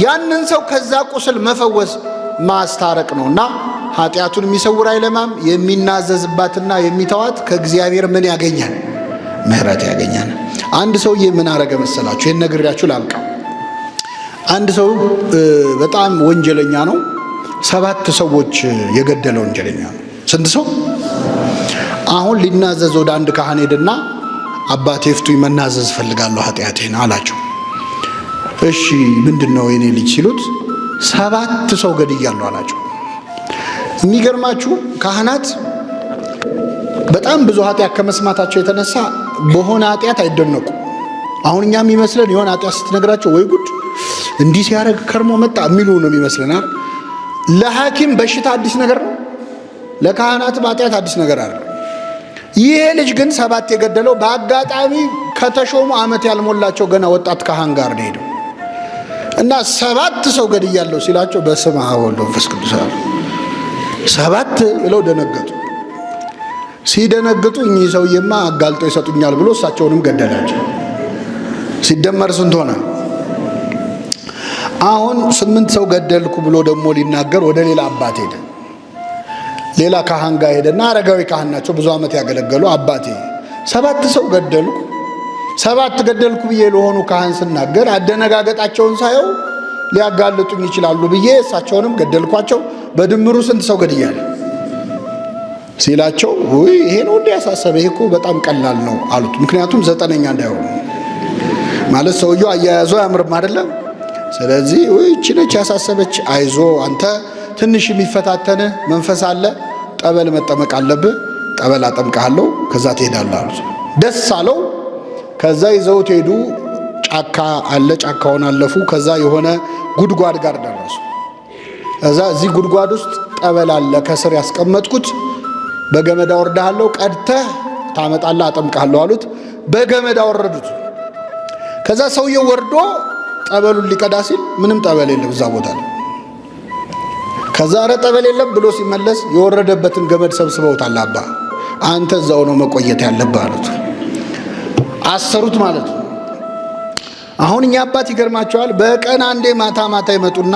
ያንን ሰው ከዛ ቁስል መፈወስ ማስታረቅ ነው። እና ኃጢአቱን የሚሰውር አይለማም። የሚናዘዝባትና የሚተዋት ከእግዚአብሔር ምን ያገኛል? ምሕረት ያገኛል። አንድ ሰውዬ ምን አረገ መሰላችሁ? ይህን ነግሬያችሁ ላብቃ። አንድ ሰው በጣም ወንጀለኛ ነው። 7 ሰዎች የገደለ ወንጀለኛ ነው። ስንት ሰው? አሁን ሊናዘዝ ወደ አንድ ካህን ሄደና አባቴ ፍቱኝ፣ መናዘዝ ፈልጋለሁ ኃጢአቴን አላቸው። እሺ ምንድነው የኔ ልጅ ሲሉት 7 ሰው ገድያለሁ አላቸው። የሚገርማችሁ ካህናት በጣም ብዙ ኃጢአት ከመስማታቸው የተነሳ በሆነ ኃጢአት አይደነቁ። አሁን እኛ የሚመስለን የሆነ ኃጢአት ስትነግራቸው ወይ ጉድ እንዲህ ሲያደርግ ከርሞ መጣ የሚሉ ነው የሚመስለናል። ለሐኪም በሽታ አዲስ ነገር ነው፣ ለካህናት ኃጢአት አዲስ ነገር አይደለም። ይሄ ልጅ ግን 7 የገደለው በአጋጣሚ ከተሾሙ ዓመት ያልሞላቸው ገና ወጣት ካህን ጋር ነው ሄደው እና 7 ሰው ገድያለሁ ሲላቸው በስመ አብ ወወልድ ወመንፈስ ቅዱስ አሉ። 7 ብለው ደነገጡ። ሲደነግጡ እኚህ ሰውዬማ አጋልጦ ይሰጡኛል ብሎ እሳቸውንም ገደላቸው። ሲደመር ስንት ሆነ? አሁን 8 ሰው ገደልኩ ብሎ ደግሞ ሊናገር ወደ ሌላ አባት ሄደ። ሌላ ካህን ጋር ሄደና አረጋዊ ካህን ናቸው፣ ብዙ ዓመት ያገለገሉ። አባቴ 7 ሰው ገደልኩ፣ 7 ገደልኩ ብዬ ለሆኑ ካህን ስናገር አደነጋገጣቸውን ሳየው ሊያጋልጡኝ ይችላሉ ብዬ እሳቸውንም ገደልኳቸው። በድምሩ ስንት ሰው ገድያለሁ ሲላቸው ውይ ይሄ ነው እንደ ያሳሰበ፣ ይሄ እኮ በጣም ቀላል ነው አሉት። ምክንያቱም 9ኛ እንዳይሆኑ ማለት ሰውየው አያያዙ አያምርም አይደለም። ስለዚህ ውይ እቺ ነች ያሳሰበች፣ አይዞ አንተ ትንሽ የሚፈታተንህ መንፈስ አለ፣ ጠበል መጠመቅ አለብህ፣ ጠበል አጠምቅሃለሁ፣ ከዛ ትሄዳለህ አሉት። ደስ አለው። ከዛ ይዘውት ሄዱ። ጫካ አለ፣ ጫካውን አለፉ። ከዛ የሆነ ጉድጓድ ጋር ደረሱ። ከዛ እዚህ ጉድጓድ ውስጥ ጠበል አለ ከስር ያስቀመጥኩት፣ በገመድ አወርድሃለሁ፣ ቀድተህ ታመጣለህ፣ አጠምቅሃለሁ አሉት። በገመድ አወረዱት። ከዛ ሰውየው ወርዶ ጠበሉን ሊቀዳ ሲል ምንም ጠበል የለም እዛ ቦታ ላይ። ከዛ ኧረ ጠበል የለም ብሎ ሲመለስ የወረደበትን ገመድ ሰብስበውታል። አባ አንተ እዛው ነው መቆየት ያለብህ አሉት። አሰሩት ማለት ነው። አሁን እኛ አባት ይገርማቸዋል። በቀን አንዴ ማታ ማታ ይመጡና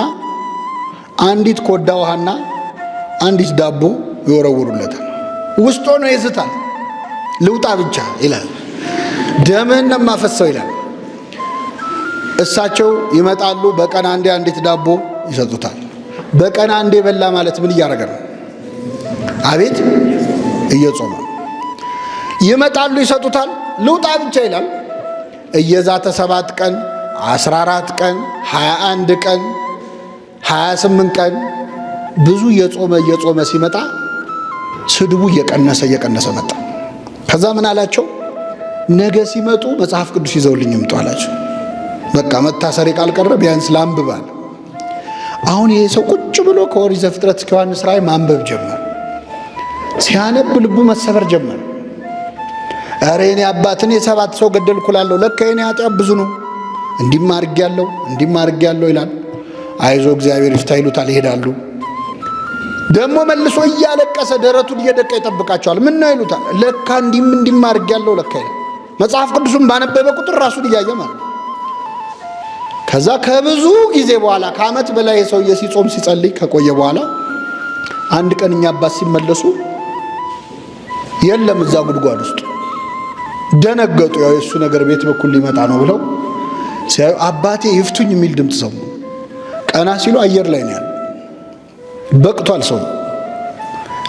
አንዲት ኮዳ ውሃና አንዲት ዳቦ ይወረውሩለታል። ውስጥ ሆኖ ይዝታል። ልውጣ ብቻ ይላል፣ ደምህን ነው የማፈሰው ይላል። እሳቸው ይመጣሉ። በቀን አንዴ አንዲት ዳቦ ይሰጡታል። በቀን አንዴ በላ ማለት ምን እያደረገ ነው? አቤት እየጾመ ይመጣሉ፣ ይሰጡታል። ልውጣ ብቻ ይላል። እየዛተ 7 ቀን 14 ቀን 21 ቀን 28 ቀን ብዙ እየጾመ ሲመጣ ስድቡ እየቀነሰ መጣ። ከዛ ምን አላቸው? ነገ ሲመጡ መጽሐፍ ቅዱስ ይዘውልኝ ይምጡ አላቸው። በቃ መታሰሪ ካልቀረ ቢያንስ ላንብባል። አሁን ይሄ ሰው ቁጭ ብሎ ከኦሪት ዘፍጥረት እስከ ዮሐንስ ራእይ ማንበብ ጀመረ። ሲያነብ ልቡ መሰበር ጀመረ። ኧረ የኔ አባትን 7 ሰው ገደልኩ እላለሁ፣ ለካ የኔ ኃጢአት ብዙ ነው፣ እንዲህም አድርጌያለሁ ይላል። አይዞ እግዚአብሔር ይፍታ ይሉታል፣ ይሄዳሉ። ደግሞ መልሶ እያለቀሰ ደረቱን እየደቃ ይጠብቃቸዋል። ምን ነው ይሉታል፣ ለካ እንዲህም አድርጌያለሁ ለካ ይላል። መጽሐፍ ቅዱስን ባነበበ ቁጥር ራሱን እያየ ማለት። ከዛ ከብዙ ጊዜ በኋላ ከዓመት በላይ ሰውዬ ሲጾም ሲጸልይ ከቆየ በኋላ አንድ ቀን እኛ አባት ሲመለሱ የለም እዛ ጉድጓድ ውስጥ። ደነገጡ። ያው የሱ ነገር ቤት በኩል ሊመጣ ነው ብለው ሲያዩ አባቴ ይፍቱኝ የሚል ድምፅ ሰሙ። ቀና ሲሉ አየር ላይ ነው ያለው። በቅቷል ሰው።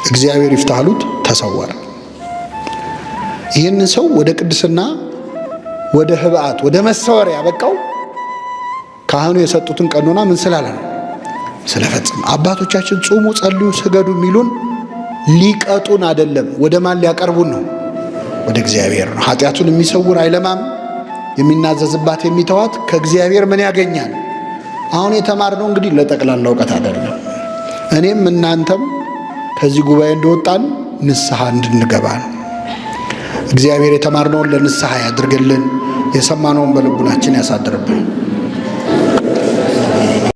እግዚአብሔር ይፍታህ አሉት፣ ተሰወረ። ይህን ሰው ወደ ቅድስና ወደ ህብአት ወደ መሰወሪያ ያበቃው ካህኑ የሰጡትን ቀኖና ምን ስላለ ነው? ስለፈጸመ። አባቶቻችን ጾሙ፣ ጸልዩ፣ ስገዱ የሚሉን ሊቀጡን አይደለም። ወደ ማን ሊያቀርቡን ነው? ወደ እግዚአብሔር ነው። ኃጢአቱን የሚሰውር አይለማም፣ የሚናዘዝባት የሚተዋት ከእግዚአብሔር ምን ያገኛል? አሁን የተማርነው እንግዲህ ለጠቅላላ እውቀት አይደለም። እኔም እናንተም ከዚህ ጉባኤ እንደወጣን ንስሐ እንድንገባ ነው። እግዚአብሔር የተማርነውን ለንስሐ ያድርግልን፣ የሰማነውን በልቡናችን ያሳድርብን።